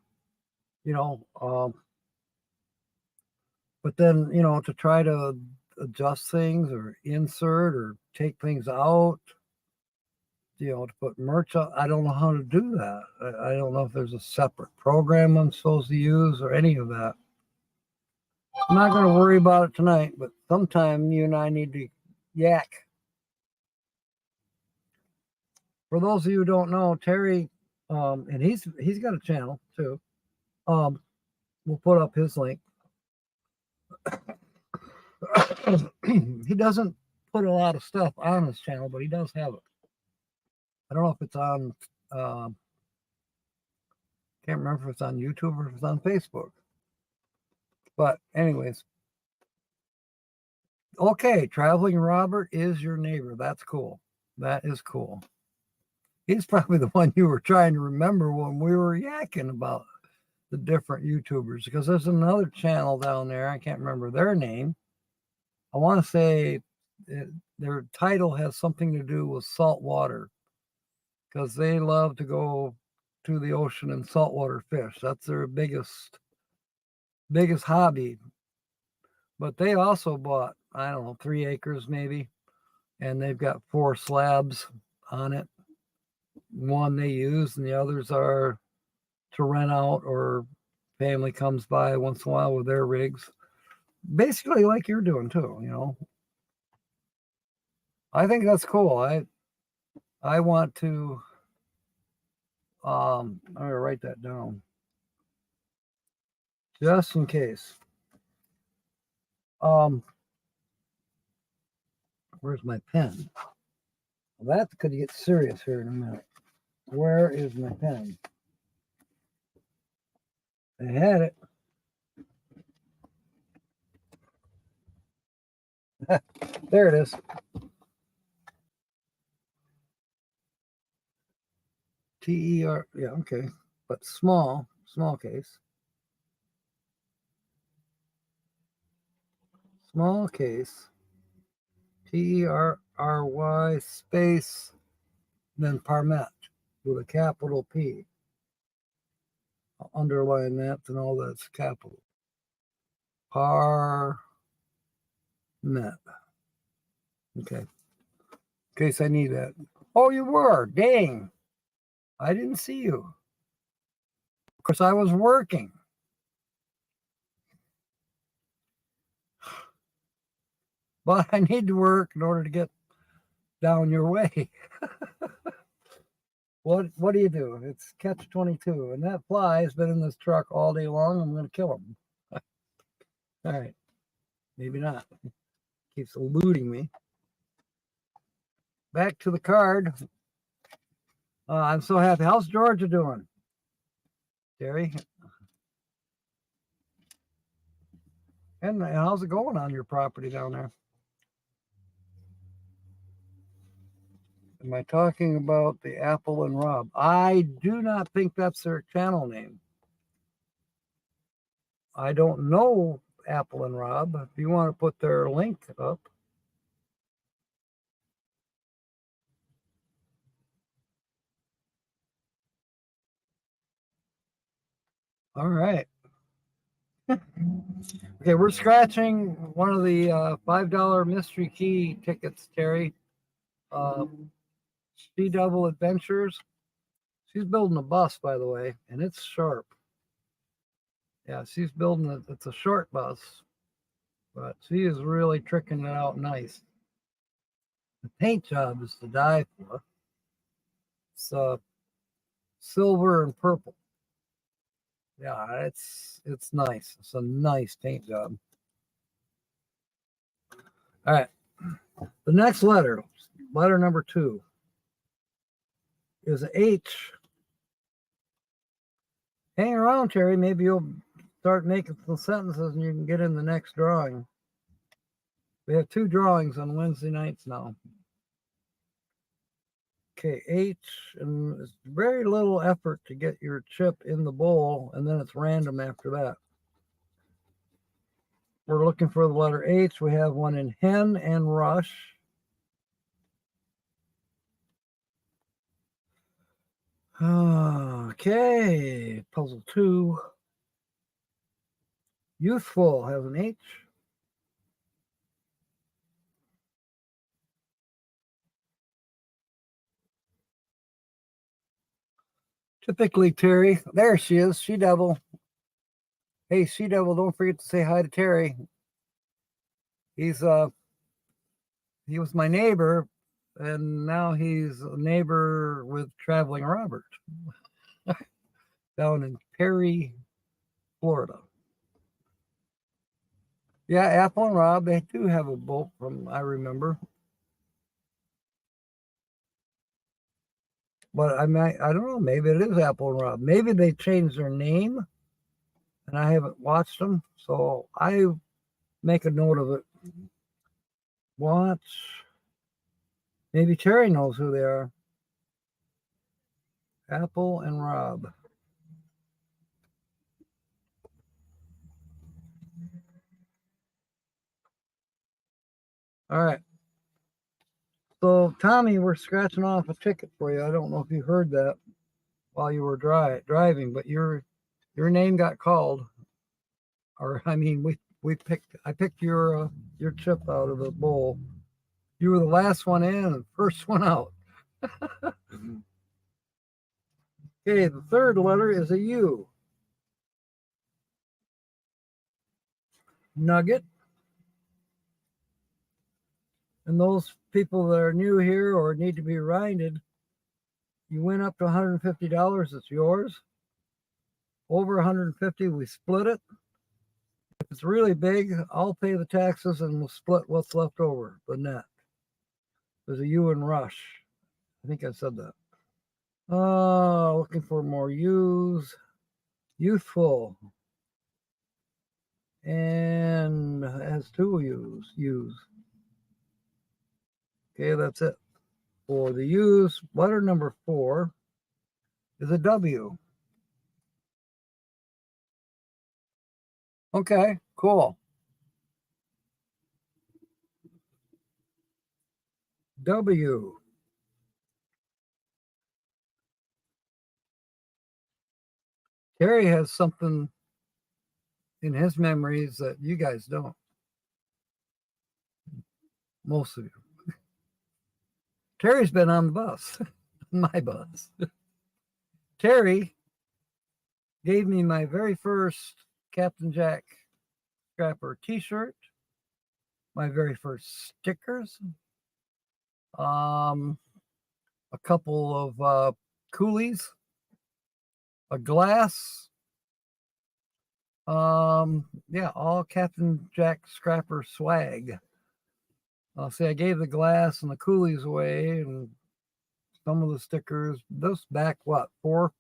but then, to try to adjust things or insert or take things out, to put merch up, I don't know how to do that. I don't know if there's a separate program I'm supposed to use or any of that. I'm not going to worry about it tonight, but sometime you and I need to yak. For those of you who don't know, Terry, and he's got a channel too. We'll put up his link. He doesn't put a lot of stuff on his channel, but he does have it. I don't know if it's on, can't remember if it's on YouTube or if it's on Facebook. But anyways, okay, Traveling Robert is your neighbor. That's cool. That is cool. He's probably the one you were trying to remember when we were yakking about the different YouTubers, because there's another channel down there. I can't remember their name. I want to say their title has something to do with salt water, because they love to go to the ocean and saltwater fish. That's their biggest hobby. But they also bought, I don't know, 3 acres maybe, and they've got 4 slabs on it. One they use, and the others are to rent out, or family comes by once in a while with their rigs. Basically like you're doing too, you know. I think that's cool. I want to I'm gonna write that down just in case. Where's my pen? Well, that could get serious here in a minute. Where is my pen? I had it. There it is. TER, yeah, okay. But small case. Small case. TERRY space, then Parmet with a capital P. I'll underline that, and all that's capital. Parmet. Okay. In case I need that. Oh, you were. Dang. I didn't see you. Of course, I was working. But I need to work in order to get down your way. What do you do? It's catch-22, and that fly has been in this truck all day long. I'm going to kill him. All right, maybe not. Keeps eluding me. Back to the card. I'm so happy. How's Georgia doing, Terry? And how's it going on your property down there? Am I talking about the Apple and Rob? I do not think that's their channel name. I don't know Apple and Rob. If you want to put their link up. All right. Okay, we're scratching one of the $5 mystery key tickets, Terry. Sea Devil Adventures. She's building a bus, by the way, and it's sharp. Yeah, she's building it. It's a short bus, but she is really tricking it out nice. The paint job is to die for. It's silver and purple. Yeah, it's nice. It's a nice paint job. All right. The next letter number 2, is H. Hang around, Terry. Maybe you'll start making some sentences and you can get in the next drawing. We have 2 drawings on Wednesday nights now. Okay, H, and it's very little effort to get your chip in the bowl, and then it's random after that. We're looking for the letter H. We have one in hen and rush. Okay, puzzle 2. Youthful has an H. Typically, Terry, there she is, She Devil. Hey, She Devil, don't forget to say hi to Terry. He was my neighbor, and now he's a neighbor with Traveling Robert down in Perry, Florida. Yeah, Apple and Rob, they do have a boat from, I remember. But I don't know, maybe it is Apple and Rob. Maybe they changed their name and I haven't watched them. So I make a note of it. Watch. Maybe Terry knows who they are. Apple and Rob. All right. So, Tommy, we're scratching off a ticket for you. I don't know if you heard that while you were driving, but your name got called. Or I mean, I picked your chip out of the bowl. You were the last one in and first one out. Okay, the third letter is a U. Nugget. And those people that are new here or need to be reminded, you win up to $150, it's yours. Over 150, we split it. If it's really big, I'll pay the taxes and we'll split what's left over, the net. There's a U in Rush. I think I said that. Looking for more U's. Youthful. And has two U's. Okay, that's it. For the U's, letter number 4 is a W. Okay, cool. W. Terry has something in his memories that you guys don't. Most of you. Terry's been on the bus, my bus. Terry gave me my very first Captain Jack Scrapper t-shirt, my very first stickers, a couple of coolies, a glass, yeah, all Captain Jack Scrapper swag. See, I gave the glass and the coolies away and some of the stickers. This back, what, 4,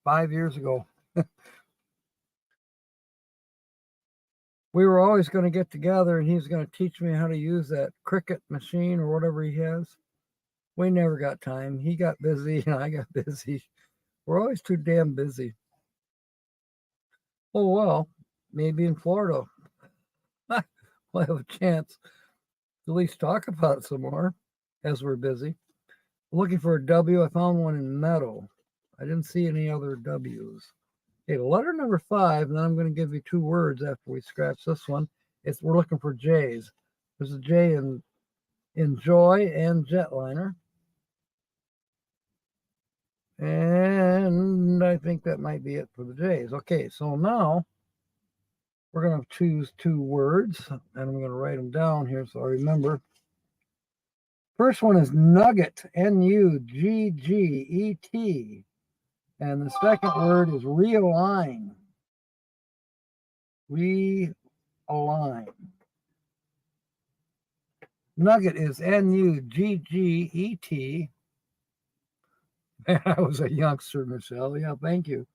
5 years ago. We were always going to get together and he's going to teach me how to use that Cricut machine or whatever he has. We never got time. He got busy and I got busy. We're always too damn busy. Oh, well, maybe in Florida we'll have a chance to at least talk about it some more as we're busy. Looking for a W. I found one in metal. I didn't see any other W's. Okay, letter number 5, and then I'm going to give you 2 words after we scratch this one. We're looking for J's. There's a J in joy and jetliner. And I think that might be it for the J's. Okay, so now we're going to choose 2 words, and I'm going to write them down here so I remember. First one is nugget, N-U-G-G-E-T. And the second word is realign. Realign. Nugget is N-U-G-G-E-T. I was a youngster, Michelle. Yeah, thank you.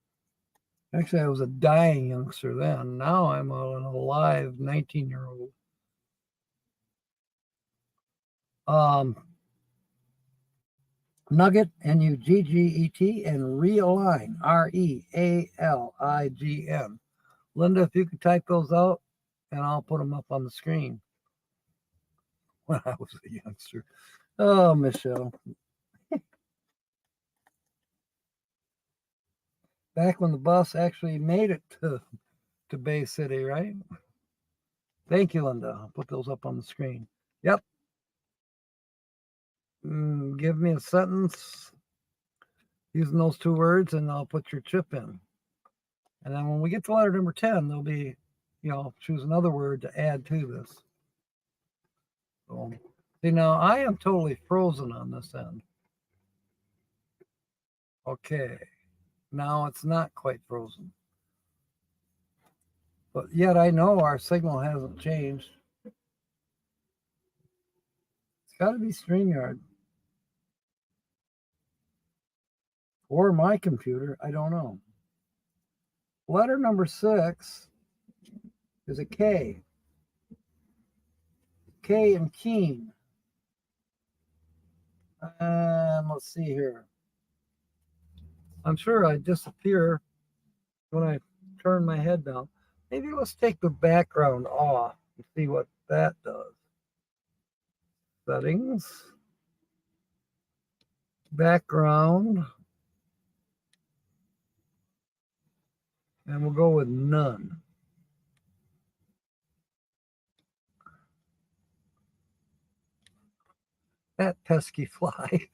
Actually, I was a dying youngster then. Now I'm an alive 19-year-old. Nugget, N-U-G-G-E-T, and realign, R-E-A-L-I-G-N. Linda, if you could type those out, and I'll put them up on the screen. When I was a youngster. Oh, Michelle. Back when the bus actually made it to Bay City, right? Thank you, Linda. I'll put those up on the screen. Yep. Give me a sentence using those 2 words, and I'll put your chip in. And then when we get to letter number 10, there'll be, choose another word to add to this. So, see, now I am totally frozen on this end. Okay. Now it's not quite frozen. But yet I know our signal hasn't changed. It's got to be StreamYard. Or my computer. I don't know. Letter number 6 is a K. K in keen. And let's see here. I'm sure I disappear when I turn my head down. Maybe let's take the background off and see what that does. Settings. Background. And we'll go with none. That pesky fly.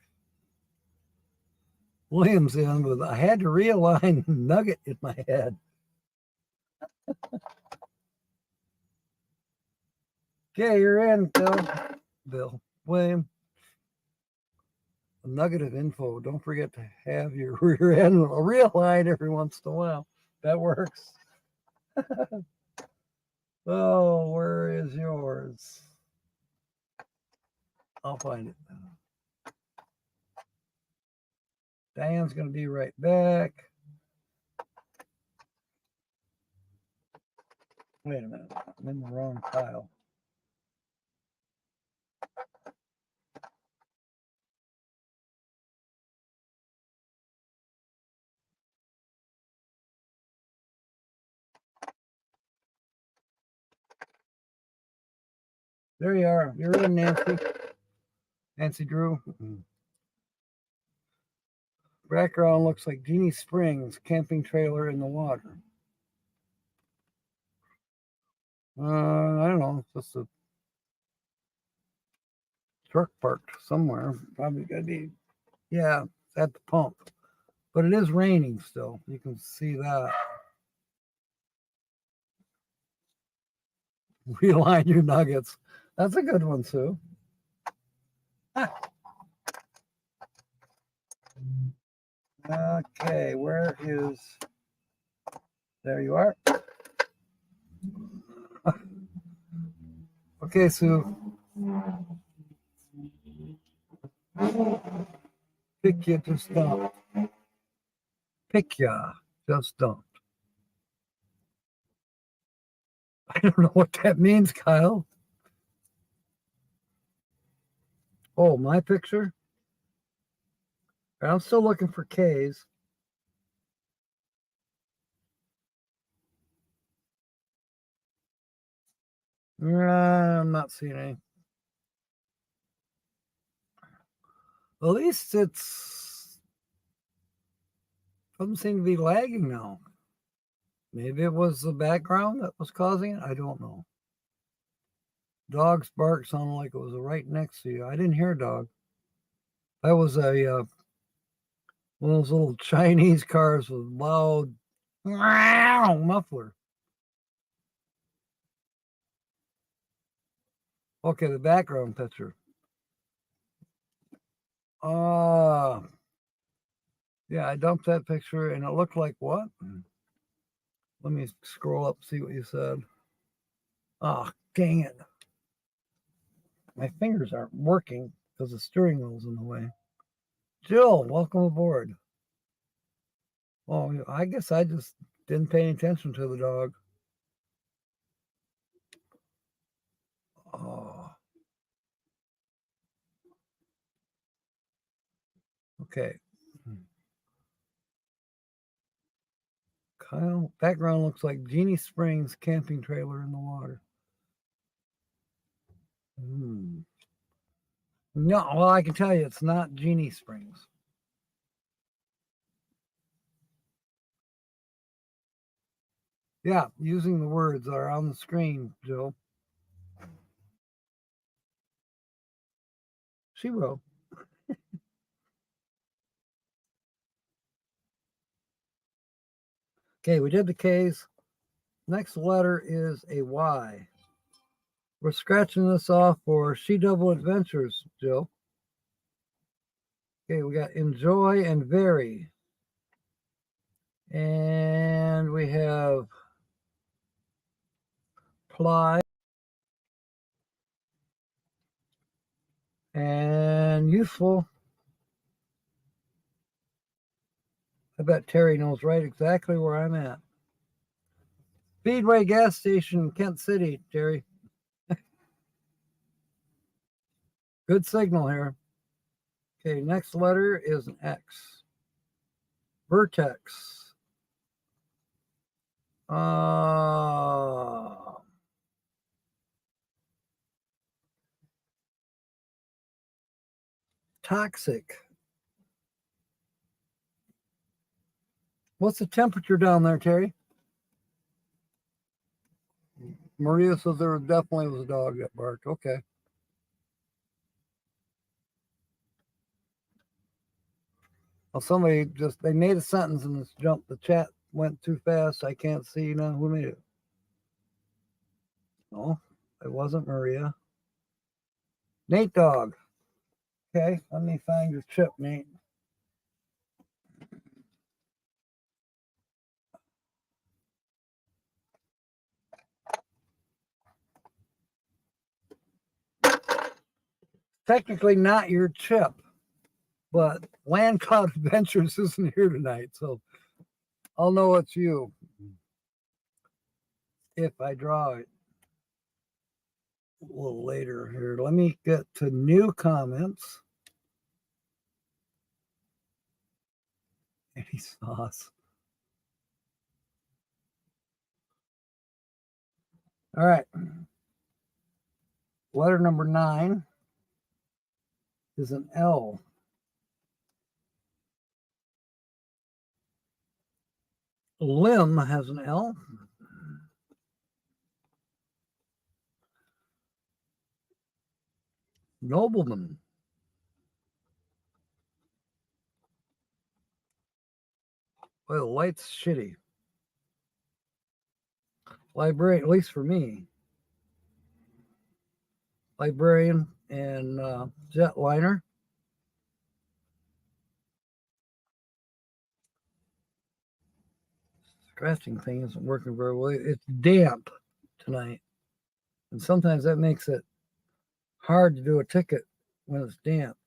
Williams in, but I had to realign Nugget in my head. Okay, you're in, Bill. William. A nugget of info. Don't forget to have your rear end realigned every once in a while. That works. Oh, where is yours? I'll find it now. Diane's going to be right back. Wait a minute. I'm in the wrong pile. There you are. You're in, Nancy. Nancy Drew. Background looks like Genie Springs camping trailer in the water. I don't know. It's just a truck parked somewhere. Probably gonna be, yeah, at the pump. But it is raining still. You can see that. Realign your nuggets. That's a good one, Sue. Okay, where is... There you are. Okay, Sue. Pick ya, just don't. Pick ya, just don't. I don't know what that means, Kyle. Oh, my picture? I'm still looking for K's. I'm not seeing any. At least it's... doesn't seem to be lagging now. Maybe it was the background that was causing it. I don't know. Dog's bark sounded like it was right next to you. I didn't hear a dog. That was a one of those little Chinese cars with loud muffler. Okay, the background picture. Yeah, I dumped that picture and it looked like what? Let me scroll up and see what you said. Ah, dang it. My fingers aren't working because the steering wheel's in the way. Jill, welcome aboard. Oh, I guess I just didn't pay any attention to the dog. Oh. Okay. Kyle, background looks like Genie Springs camping trailer in the water. No, well, I can tell you it's not Genie Springs. Yeah, using the words that are on the screen, Jill. She will. Okay, we did the K's. Next letter is a Y. We're scratching this off for She Double Adventures, Jill. Okay, we got enjoy and vary. And we have ply and useful. I bet Terry knows right exactly where I'm at. Speedway gas station, Kent City, Terry. Good signal here. Okay, next letter is an X. Vertex. Toxic. What's the temperature down there, Terry? Maria says there definitely was a dog that barked. Okay. Well, somebody just, they made a sentence and it's jumped. The chat went too fast. I can't see now who made it. No, it wasn't Maria. Nate Dog. Okay, let me find your chip, Nate. Technically not your chip, but Land Cloud Adventures isn't here tonight, so I'll know it's you if I draw it a little later here. Let me get to new comments. Any sauce. All right. Letter number 9 is an L. Limb has an L. Nobleman. Well, the light's shitty. Librarian, at least for me. Librarian and jetliner. Scratching thing isn't working very well. It's damp tonight. And sometimes that makes it hard to do a ticket when it's damp.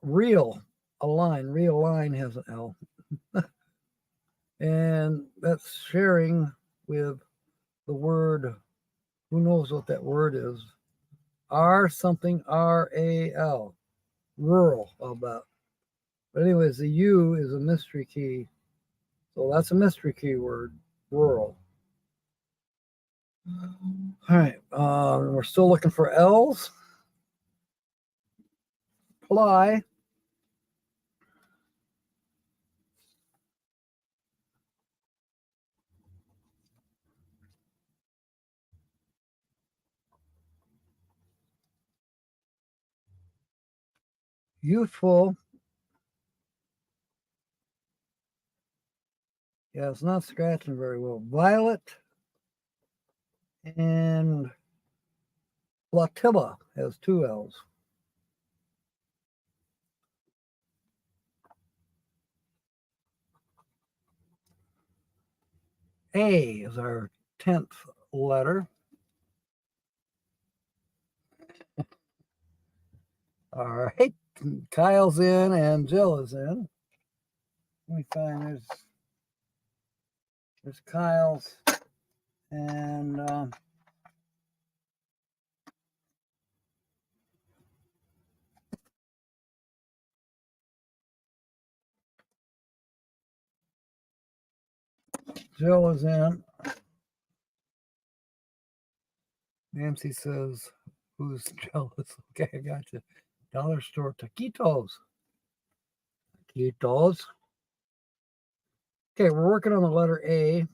Real line has an L. And that's sharing with the word, who knows what that word is? R something, R-A-L. Rural, how about? But anyways, the U is a mystery key. So that's a mystery keyword, rural. All right, we're still looking for L's. Ply. Youthful. Yeah, it's not scratching very well. Violet and Flotilla has 2 L's. A is our 10th letter. All right, Kyle's in and Jill is in. Let me find there's Kyle's and Jill is in. Nancy says, who's jealous? Okay, I got you. Dollar store taquitos. Taquitos. Okay, we're working on the letter A.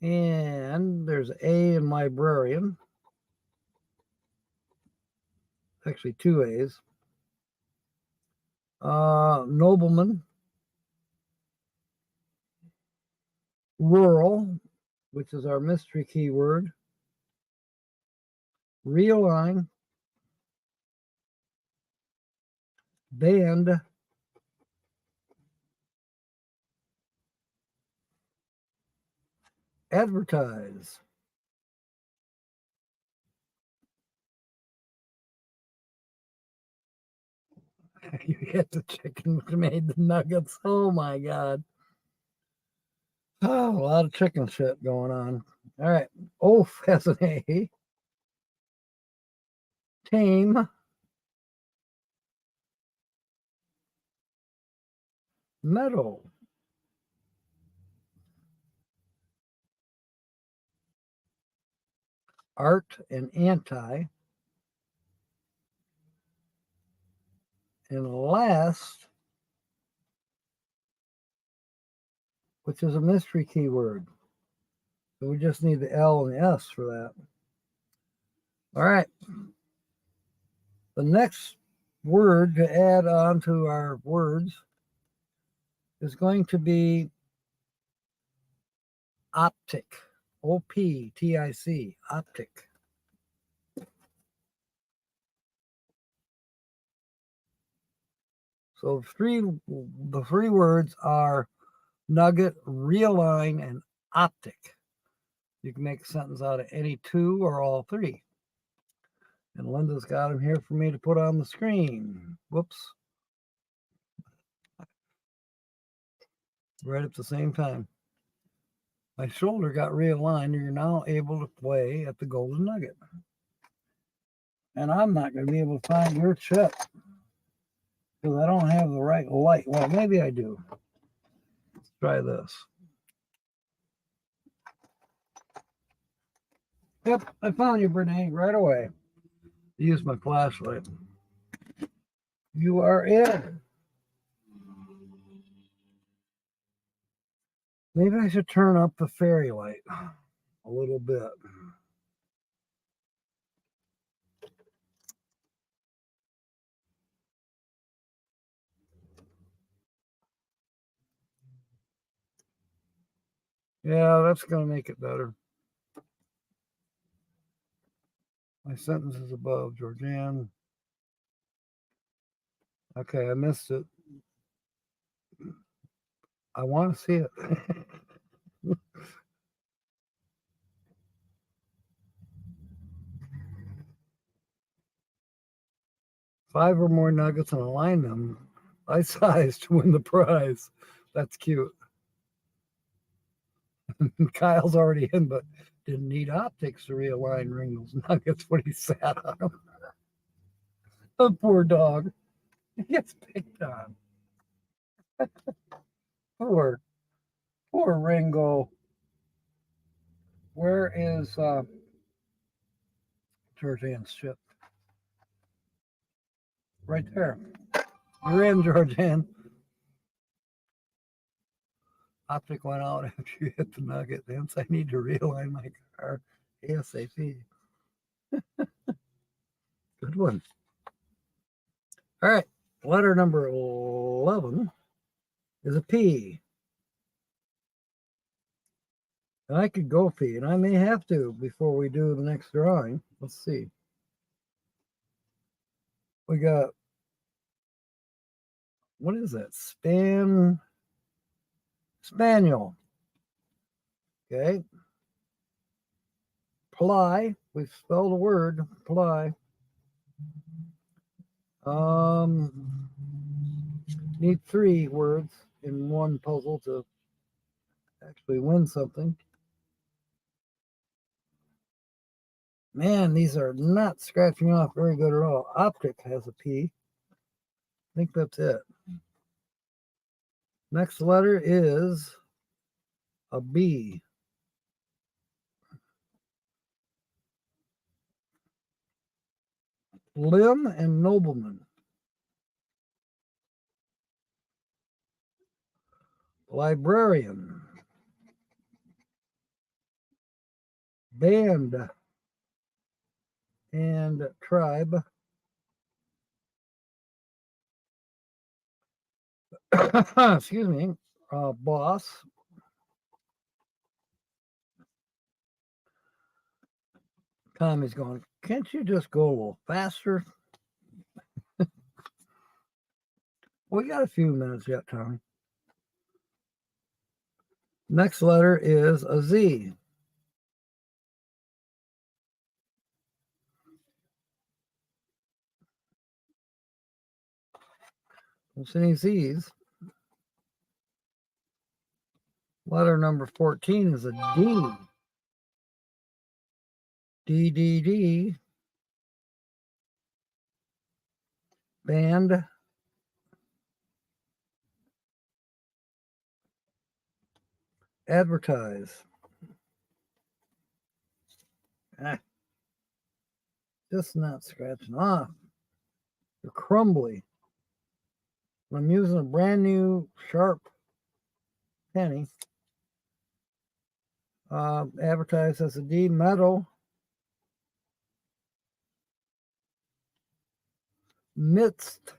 And there's A in librarian. Actually, 2 A's. Nobleman. Rural, which is our mystery keyword. Realign. Band. Advertise. You get the chicken made the nuggets. Oh my God. Oh, a lot of chicken shit going on. All right. Oaf has an A. Tame. Meadow. Art and anti. And last, which is a mystery keyword. So we just need the L and the S for that. All right. The next word to add on to our words is going to be optic. OPTIC, optic. So the three words are nugget, realign, and optic. You can make a sentence out of any two or all three. And Linda's got them here for me to put on the screen. Whoops. Right at the same time. My shoulder got realigned, and you're now able to play at the Golden Nugget. And I'm not going to be able to find your chip because I don't have the right light. Well, maybe I do. Let's try this. Yep, I found you, Brene, right away. Use my flashlight. You are in. Maybe I should turn up the fairy light a little bit. Yeah, that's going to make it better. My sentence is above, Georgianne. Okay, I missed it. I want to see it. 5 or more nuggets and align them by size to win the prize. That's cute. Kyle's already in, but didn't need optics to realign Ringo's nuggets when he sat on them. The poor dog. He gets picked on. Poor Ringo. Where is Georgianne's chip? Right there. You're in, Georgianne. Optic went out after you hit the nugget. Hence, I need to realign my car ASAP. Good one. All right. Letter number 11 is a P. And I could go P, and I may have to before we do the next drawing. Let's see. We got, what is that? Spaniel. Okay. Ply. We spelled a word. Ply. Need 3 words in one puzzle to actually win something. Man, these are not scratching off very good at all. Optic has a P. I think that's it. Next letter is a B. Limb and nobleman. Librarian. Band and tribe. Excuse me. Boss. Tommy's going, can't you just go a little faster? We got a few minutes yet, Tommy. Next letter is a Z. Don't see any Z's. Letter number 14 is a D. D. Band. Advertise. Just not scratching off. They're crumbly. I'm using a brand new sharp penny. Advertise as a D. Metal. midst.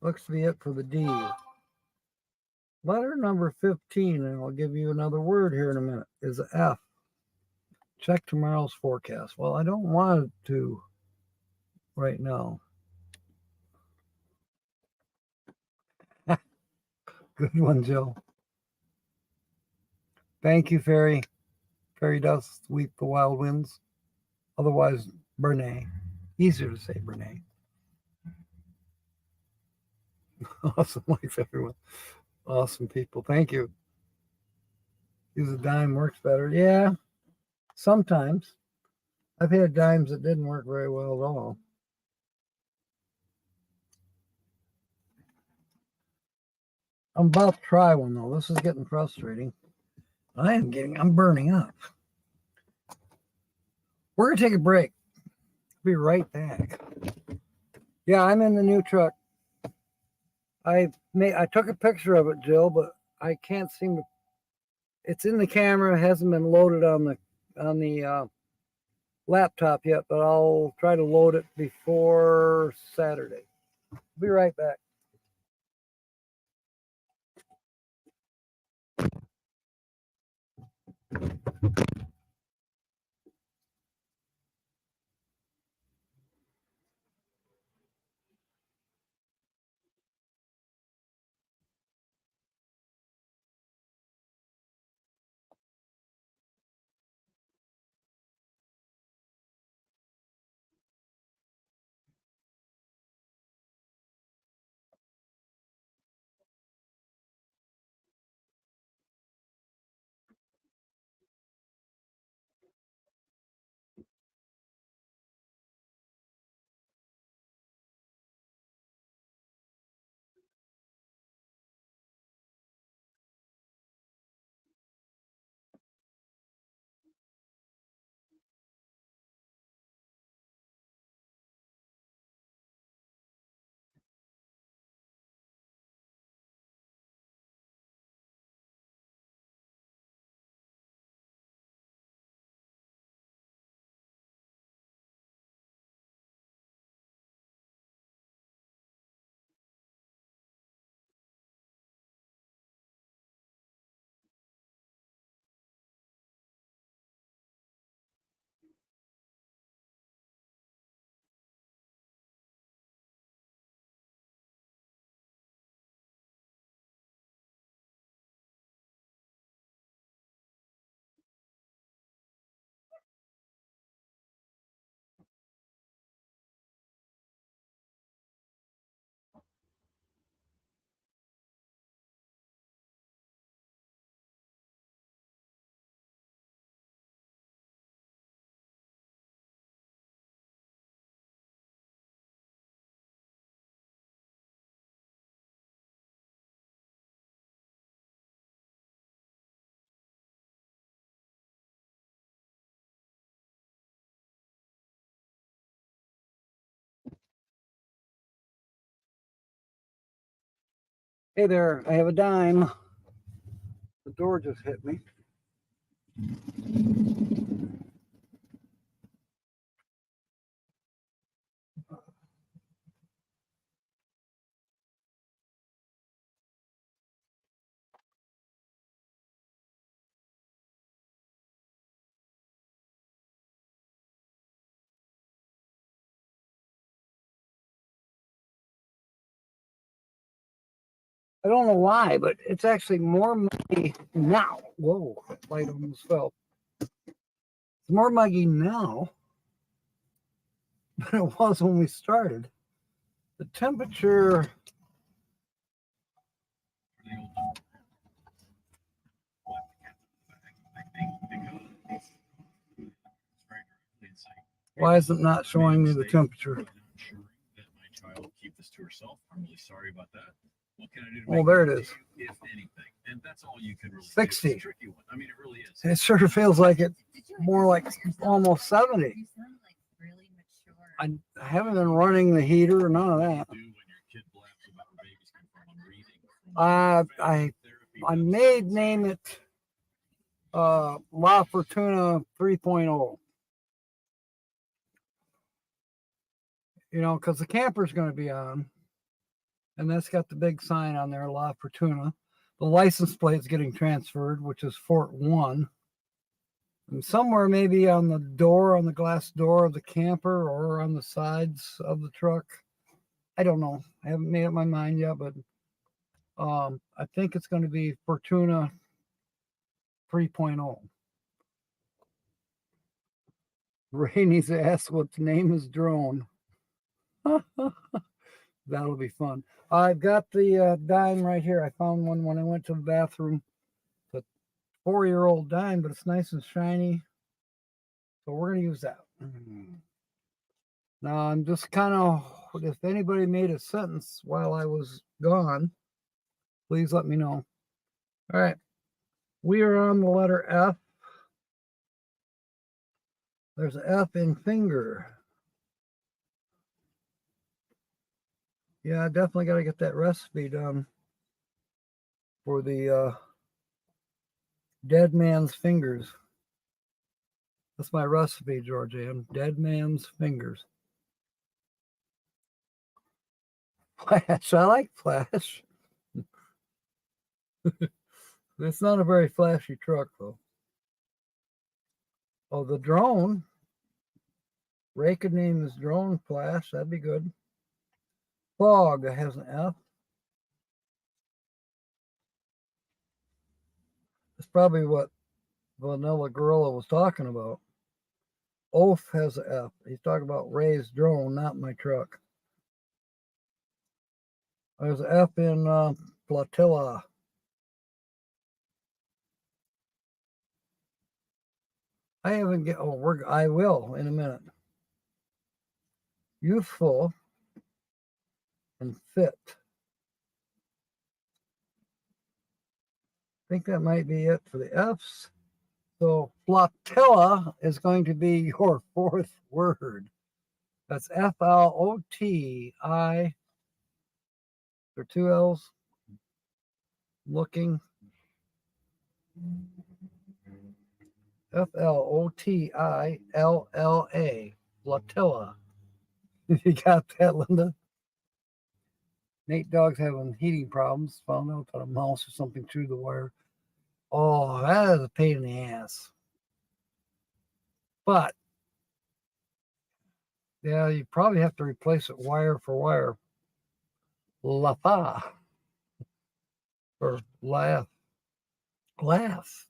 Looks to be it for the D. Letter number 15, and I'll give you another word here in a minute, is F. Check tomorrow's forecast. Well, I don't want to right now. Good one, Joe. Thank you, Fairy. Fairy dust sweep the wild winds. Otherwise, Bernay. Easier to say Bernay. Awesome life, everyone. Awesome people. Thank you. Use a dime works better. Yeah, sometimes. I've had dimes that didn't work very well at all. I'm about to try one though. This is getting frustrating. I'm burning up. We're gonna take a break. Be right back. Yeah, I'm in the new truck. I took a picture of it, Jill, but I can't seem to. It's in the camera. It hasn't been loaded on the laptop yet, but I'll try to load it before Saturday. Be right back. Hey there, I have a dime. The door just hit me. I don't know why, but it's actually more muggy now. Whoa, that light almost fell. It's more muggy now than it was when we started. The temperature. Why is it not showing me the temperature? Keep this to herself. I'm really sorry about that. What can I do to make there it is. If anything, and that's all you can really 60. Do. Tricky one. I mean, it really is. It sort of feels like it's more like almost 70. I haven't been running the heater or none of that. I may name it La Fortuna 3.0. You know, because the camper's going to be on, and that's got the big sign on there, La Fortuna. The license plate's getting transferred, which is Fort 1. And somewhere maybe on the door, on the glass door of the camper, or on the sides of the truck. I don't know. I haven't made up my mind yet, but I think it's going to be Fortuna 3.0. Ray needs to ask what the name is drone. That'll be fun. I've got the dime right here. I found one when I went to the bathroom. It's a 4-year-old dime, but it's nice and shiny. So we're going to use that. Now I'm just kind of, if anybody made a sentence while I was gone, please let me know. All right. We are on the letter F. There's an F in finger. Yeah, I definitely got to get that recipe done for the dead man's fingers. That's my recipe, Georgianne. Dead man's fingers. Flash. I like Flash. It's not a very flashy truck, though. Oh, the drone. Ray could name his drone Flash. That'd be good. Fog has an F. That's probably what Vanilla Gorilla was talking about. Oath has an F. He's talking about Ray's drone, not my truck. There's an F in Flotilla. I haven't get. Oh, I will in a minute. Youthful and fit. I think that might be it for the F's. So flotilla is going to be your fourth word. That's Floti. There are 2 L's. Looking. Flotilla. Flotilla. You got that, Linda? Nate Dogg's having heating problems. Found out that a mouse or something through the wire. Oh, that is a pain in the ass. But, yeah, you probably have to replace it wire for wire. Lafa. Or laugh. Laugh.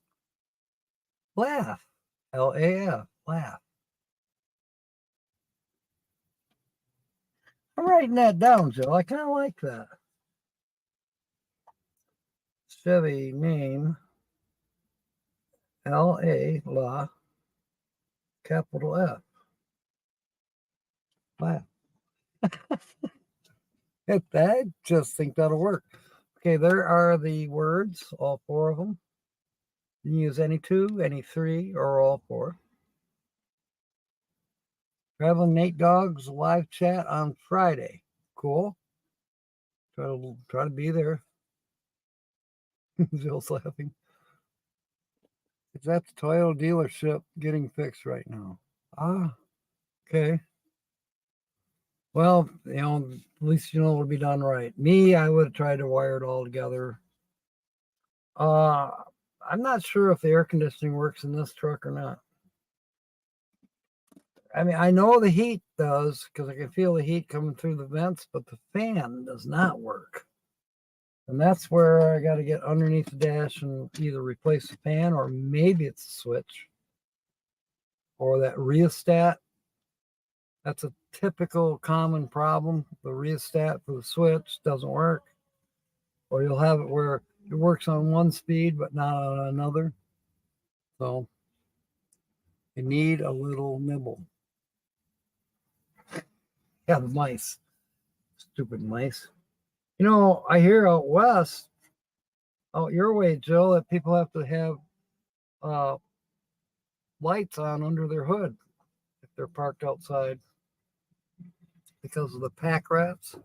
Laugh. Laugh. Laugh. I'm writing that down, Joe. I kind of like that. Chevy name. L-A, la, capital F. Laugh. I just think that'll work. Okay, there are the words, all 4 of them. You can use any 2, any 3, or all 4. Traveling Nate Dogg's live chat on Friday. Cool. Try to be there. Jill's laughing. It's at the Toyota dealership getting fixed right now. Ah, okay. Well, at least you know it'll be done right. Me, I would have tried to wire it all together. I'm not sure if the air conditioning works in this truck or not. I mean, I know the heat does because I can feel the heat coming through the vents, but the fan does not work. And that's where I got to get underneath the dash and either replace the fan, or maybe it's a switch or that rheostat. That's a typical common problem. The rheostat for the switch doesn't work, or you'll have it where it works on one speed but not on another. So you need a little nibble. Yeah, the mice. Stupid mice. You know, I hear out west, out your way, Jill, that people have to have lights on under their hood if they're parked outside because of the pack rats.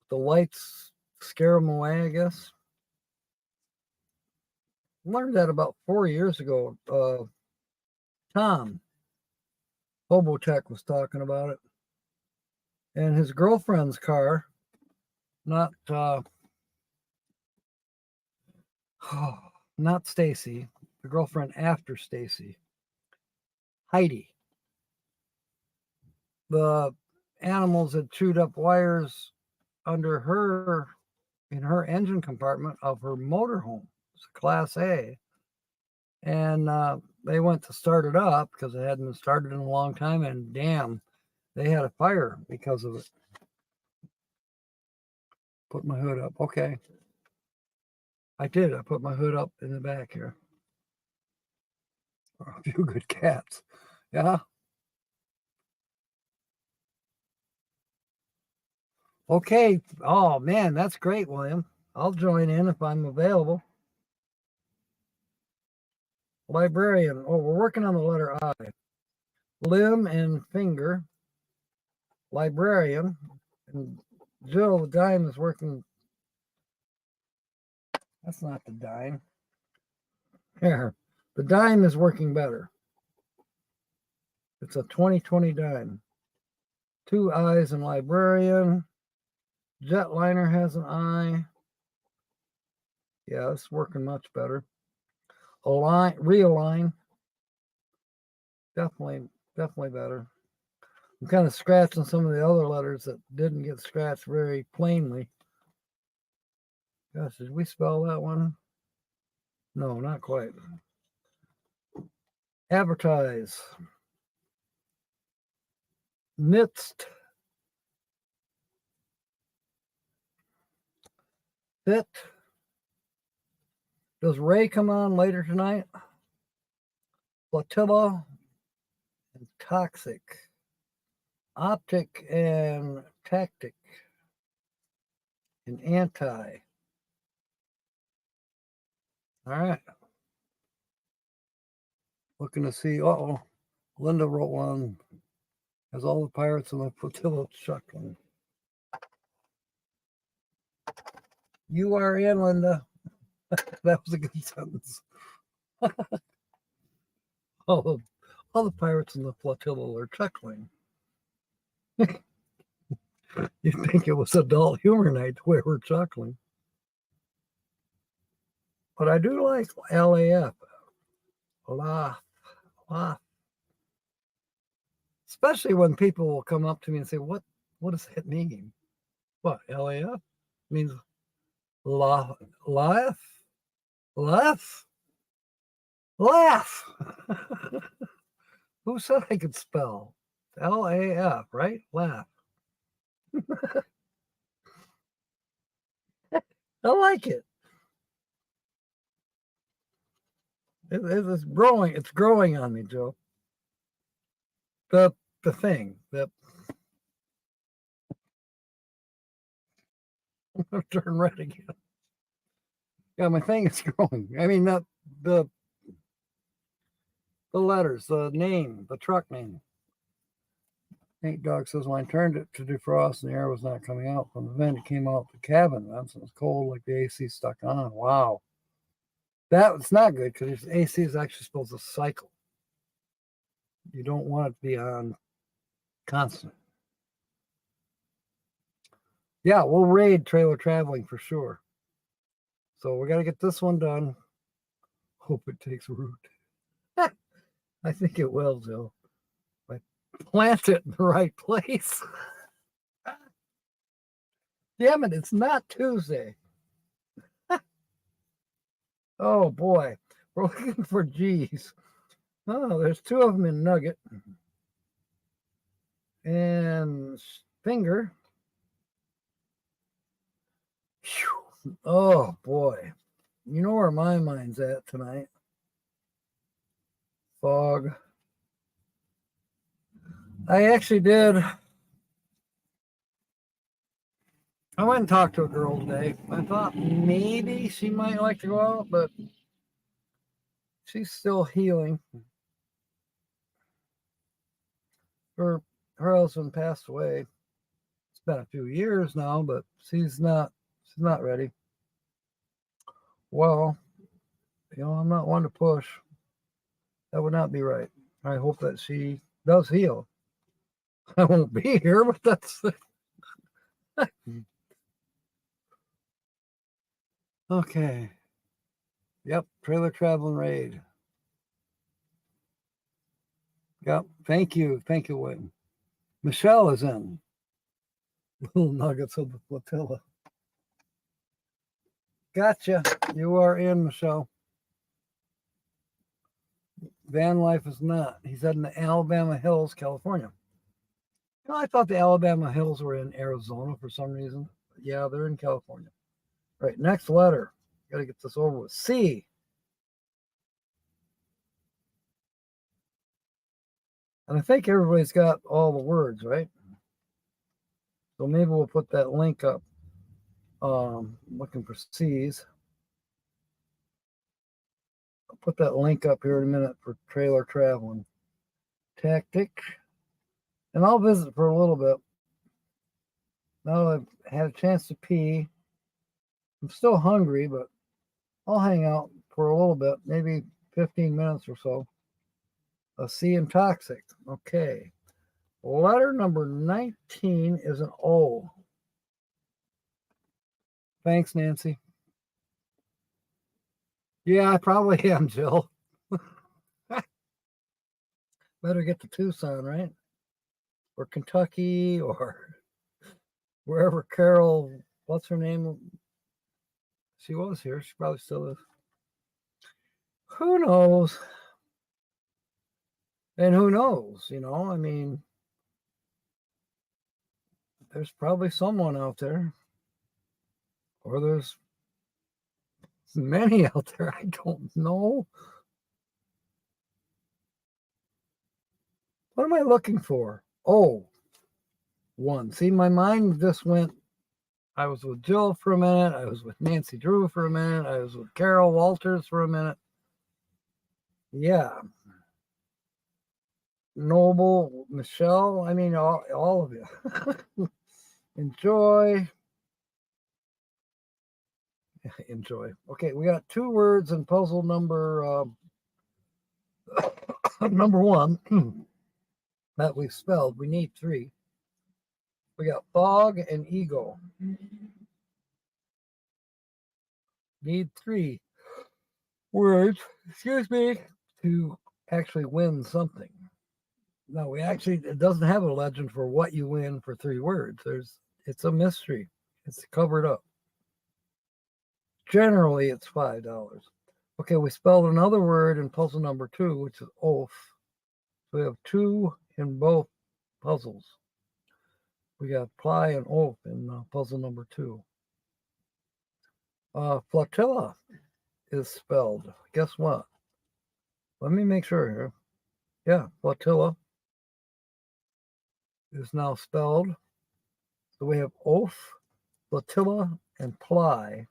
The lights scare them away, I guess. learned that about 4 years ago. Tom Hobotech was talking about it. And his girlfriend's car, not not Stacy, the girlfriend after Stacy, Heidi. The animals had chewed up wires under her, in her engine compartment of her motorhome. It's a Class A. And they went to start it up because it hadn't been started in a long time, and damn, they had a fire because of it. Put my hood up. Okay. I did. I put my hood up in the back here. A few good cats. Yeah. Okay. Oh, man, that's great, William. I'll join in if I'm available. Librarian. Oh, we're working on the letter I. Limb and finger. Librarian. And Jill, the dime, is working. That's not the dime. Here. The dime is working better. It's a 2020 dime. 2 eyes in librarian. Jetliner has an eye. Yeah, it's working much better. Align, realign. Definitely better. I'm kind of scratching some of the other letters that didn't get scratched very plainly. Gosh, did we spell that one? No, not quite. Advertise. Midst. Fit. Does Ray come on later tonight? Flotilla and toxic. Optic and tactic. And anti. All right. Looking to see. Uh-oh. Linda wrote one. Has all the pirates in the flotilla chuckling. You are in, Linda. That was a good sentence. all the pirates in the flotilla are chuckling. You'd think it was adult humor night the way we're chuckling. But I do like LAF. Laugh. Especially when people will come up to me and say, what does that mean? What, LAF? Means laugh. Who said I could spell? LAF, right? Laugh. I like it. It's growing. It's growing on me, Joe. The thing that turn red again. Yeah, my thing is growing. I mean, not the letters, the name, the truck name. Nate Dog says, when I turned it to defrost and the air was not coming out from the vent, it came out the cabin. That's it was cold, like the AC stuck on. Wow. That's not good because the AC is actually supposed to cycle. You don't want it to be on constant. Yeah, we'll raid trailer traveling for sure. So we got to get this one done. Hope it takes root. I think it will, Joe. I plant it in the right place. Damn it, it's not Tuesday. Oh boy, we're looking for G's. Oh, there's 2 of them in Nugget. And finger. Whew. Oh boy. You know where my mind's at tonight. Fog. I actually did. I went and talked to a girl today. I thought maybe she might like to go out, but she's still healing. Her husband passed away. It's been a few years now, but she's not ready. Well, I'm not one to push. That would not be right. I hope that she does heal. I won't be here, but that's okay. Yep, trailer traveling raid. Yep, thank you, Wayne. Michelle is in. Little nuggets of the flotilla. Gotcha. You are in, Michelle. Van life is not. He's in the Alabama Hills, California. I thought the Alabama Hills were in Arizona for some reason. Yeah, they're in California. Right, next letter. Got to get this over with. C. And I think everybody's got all the words, right? So maybe we'll put that link up. Looking for C's. I'll put that link up here in a minute for trailer traveling tactic. And I'll visit for a little bit. Now that I've had a chance to pee, I'm still hungry, but I'll hang out for a little bit, maybe 15 minutes or so. A C and toxic. Okay. Letter number 19 is an O. Thanks, Nancy. Yeah, I probably am, Jill. Better get to Tucson, right? Or Kentucky, or wherever Carol, what's her name? She was here. She probably still is. Who knows? And who knows? I mean, there's probably someone out there, or there's many out there. I don't know. What am I looking for? Oh, one. See, my mind just went. I was with Jill for a minute. I was with Nancy Drew for a minute. I was with Carol Walters for a minute. Yeah. Noble, Michelle. I mean, all of you. Enjoy. Enjoy. Okay, we got 2 words in puzzle number number 1 that we spelled. We need 3. We got fog and ego. Need 3 words, excuse me, to actually win something. No, it doesn't have a legend for what you win for 3 words. It's a mystery. It's covered up. Generally, it's $5. Okay, we spelled another word in puzzle number 2, which is oath. So we have 2 in both puzzles. We got ply and oath in puzzle number 2. Flotilla is spelled. Guess what? Let me make sure here. Yeah, flotilla is now spelled. So we have oath, flotilla, and ply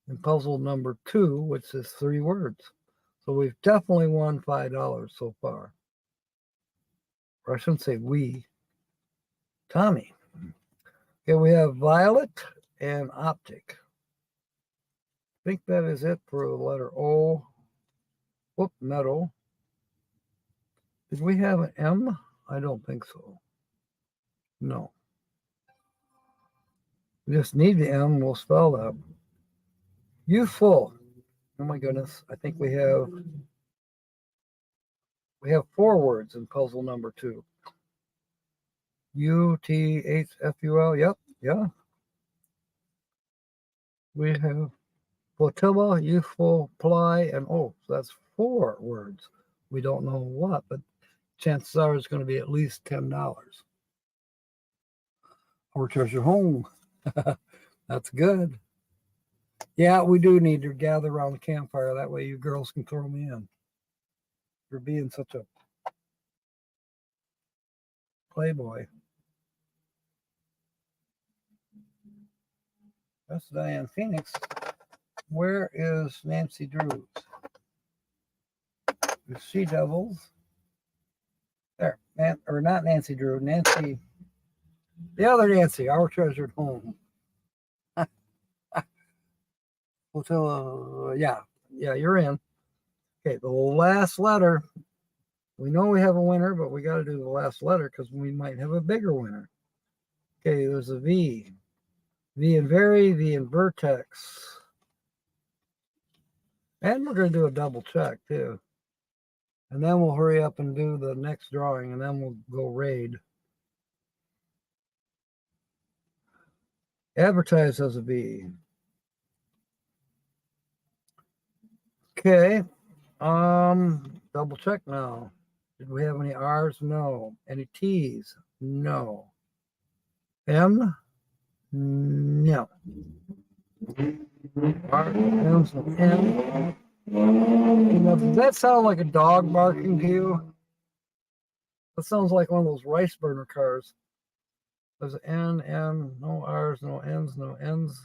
in puzzle number 2, which is 3 words. So we've definitely won $5 so far. Or I shouldn't say we. Tommy. Okay, we have violet and optic. I think that is it for the letter O. Whoop, metal. Did we have an M? I don't think so. No. We just need the M. We'll spell that. Youthful. Oh my goodness. I think we have 4 words in puzzle number 2. UTHFUL. Yep. Yeah. We have flotilla, youthful, ply, and oath. So that's 4 words. We don't know what, but chances are it's going to be at least $10. Or treasure home. That's good. Yeah, we do need to gather around the campfire. That way you girls can throw me in. For being such a playboy. That's Diane Phoenix. Where is Nancy Drews? The She Devils. There. Or not Nancy Drew. Nancy. The other Nancy. Our treasured home. Flotilla. Yeah. Yeah, you're in. Okay, the last letter. We know we have a winner, but we got to do the last letter because we might have a bigger winner. Okay, there's a V. V in very, V in vertex. And we're going to do a double check too. And then we'll hurry up and do the next drawing, and then we'll go raid. Advertise as a V. Okay. Double check now. Did we have any R's? No. Any T's? No. M? No. R, M's, and M. Now, does that sound like a dog barking to you? That sounds like one of those rice burner cars. There's an N, M, no R's, no N's, no N's,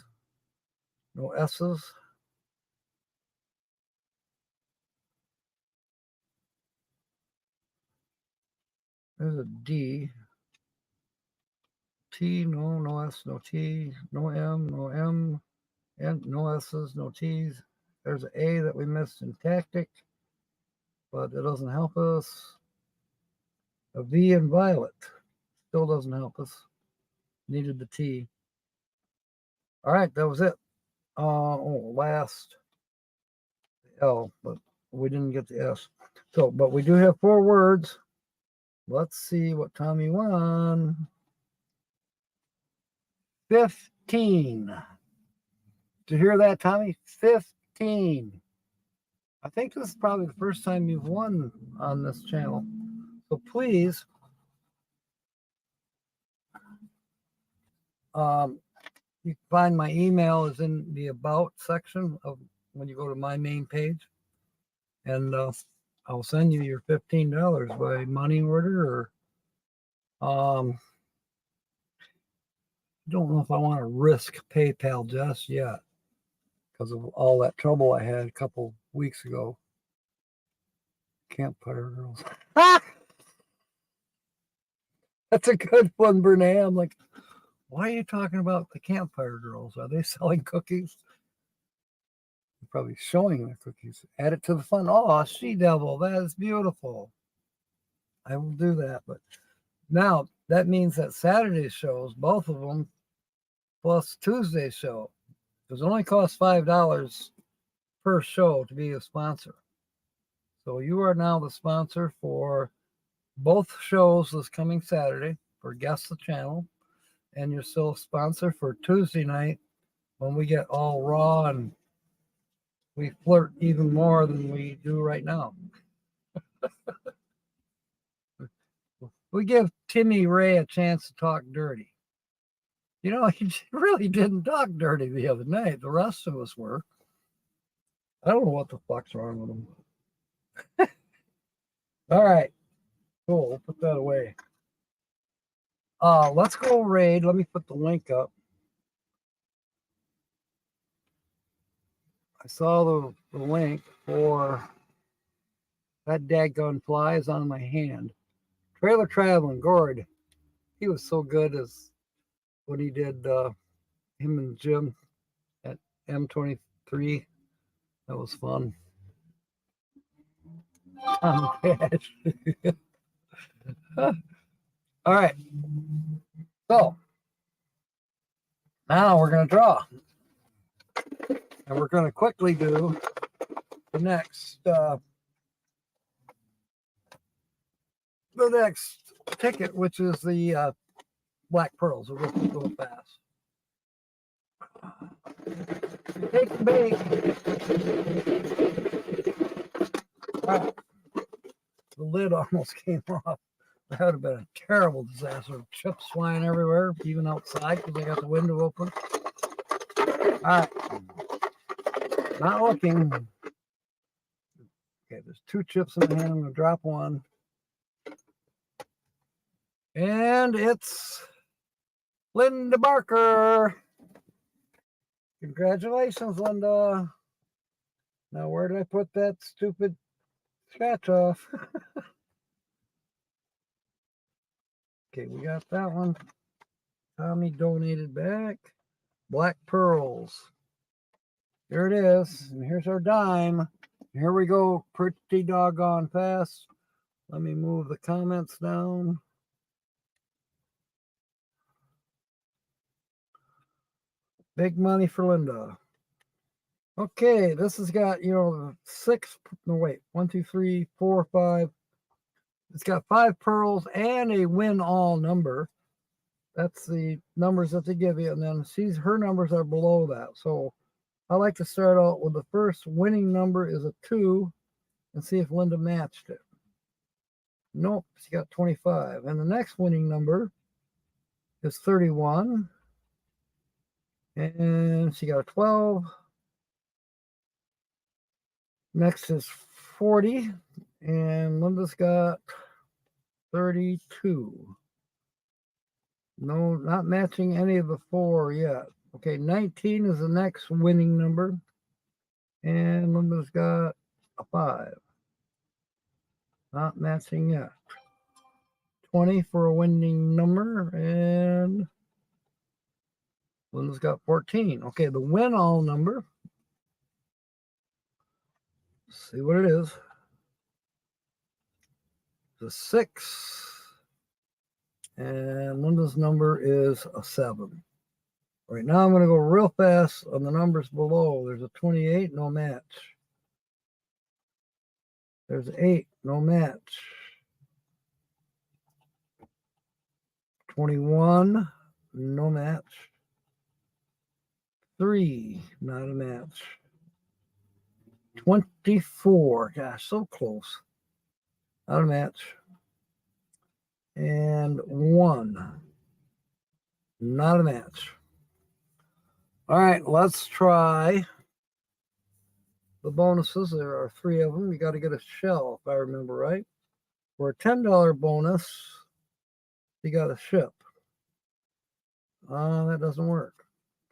no S's. There's a D. T, no S, no T, no M, and no S's, no T's. There's an A that we missed in tactic, but it doesn't help us. A V in violet still doesn't help us. Needed the T. All right, that was it. Last L, but we didn't get the S. So, but we do have 4 words. Let's see what Tommy won. 15. Did you hear that, Tommy? 15. I think this is probably the first time you've won on this channel. So please, you can find my email is in the About section of when you go to my main page. And I'll send you your $15 by money order or don't know if I want to risk PayPal just yet because of all that trouble I had a couple weeks ago. Campfire Girls. That's a good one, Brene. I'm like, why are you talking about the Campfire Girls? Are they selling cookies? They're probably showing the cookies. Add it to the fun. Oh, She Devil. That is beautiful. I will do that. But now that means that Saturday's shows, both of them, plus Tuesday's show, because it only costs $5 per show to be a sponsor. So you are now the sponsor for both shows this coming Saturday for Guess the Channel, and you're still a sponsor for Tuesday night when we get all raw and we flirt even more than we do right now. We give Timmy Ray a chance to talk dirty. You know, he really didn't talk dirty the other night. The rest of us were. I don't know what the fuck's wrong with him. All right. Cool. We'll put that away. Let's go raid. Let me put the link up. I saw the link for that dadgone fly is on my hand. Trailer Traveling, Gord. He was so good as when he did him and Jim at M23. That was fun. All right. So now we're going to draw. And we're going to quickly do the next ticket, which is the Black Pearls. We'll go fast. Take the bait. Wow. The lid almost came off. That would have been a terrible disaster. Chips flying everywhere, even outside because I got the window open. All right. Not looking. Okay, there's 2 chips in my hand. I'm going to drop one. And it's Linda Barker. Congratulations, Linda. Now, where did I put that stupid scratch off? Okay, we got that one. Tommy donated back. Black Pearls. Here it is. And here's our dime. Here we go. Pretty doggone fast. Let me move the comments down. Big money for Linda. Okay, this has got, you know, 1, 2, 3, 4, 5. It's got 5 pearls and a win all number. That's the numbers that they give you. And then her numbers are below that. So I like to start out with the first winning number is a 2 and see if Linda matched it. Nope, she got 25. And the next winning number is 31. And she got a 12. Next is 40. And Linda's got 32. No, not matching any of the 4 yet. Okay, 19 is the next winning number. And Linda's got a 5. Not matching yet. 20 for a winning number. And Linda's got 14. Okay, the win all number. Let's see what it is. The 6. And Linda's number is a 7. Right now I'm going to go real fast on the numbers below. There's a 28, no match. There's 8, no match. 21, no match. 3, not a match. 24, gosh, so close. Not a match. And 1, not a match. All right, let's try the bonuses. There are 3 of them. You got to get a shell, if I remember right. For a $10 bonus, you got a ship. That doesn't work.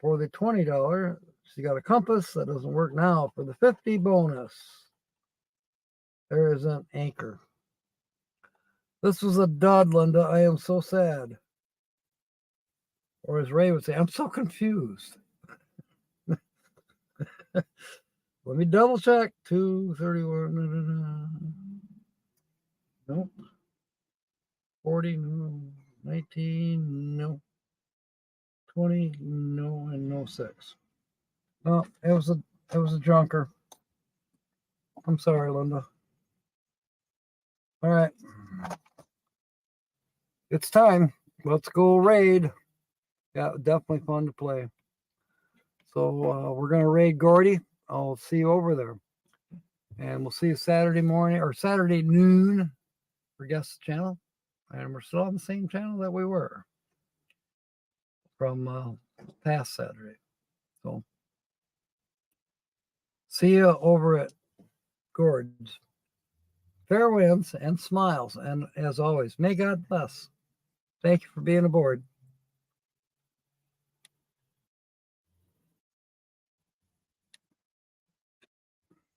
For the $20, you got a compass. That doesn't work now. For the 50 bonus, there is an anchor. This was a dud, Linda. I am so sad. Or as Ray would say, I'm so confused. Let me double check. 231. Nope. 40. No. 19. No. 20. No. And no 6. Oh, it was a junker. I'm sorry, Linda. All right. It's time. Let's go raid. Yeah, definitely fun to play. So we're going to raid Gordy. I'll see you over there. And we'll see you Saturday morning or Saturday noon for guest channel. And we're still on the same channel that we were from past Saturday. So see you over at Gord's. Fair winds and smiles. And as always, may God bless. Thank you for being aboard.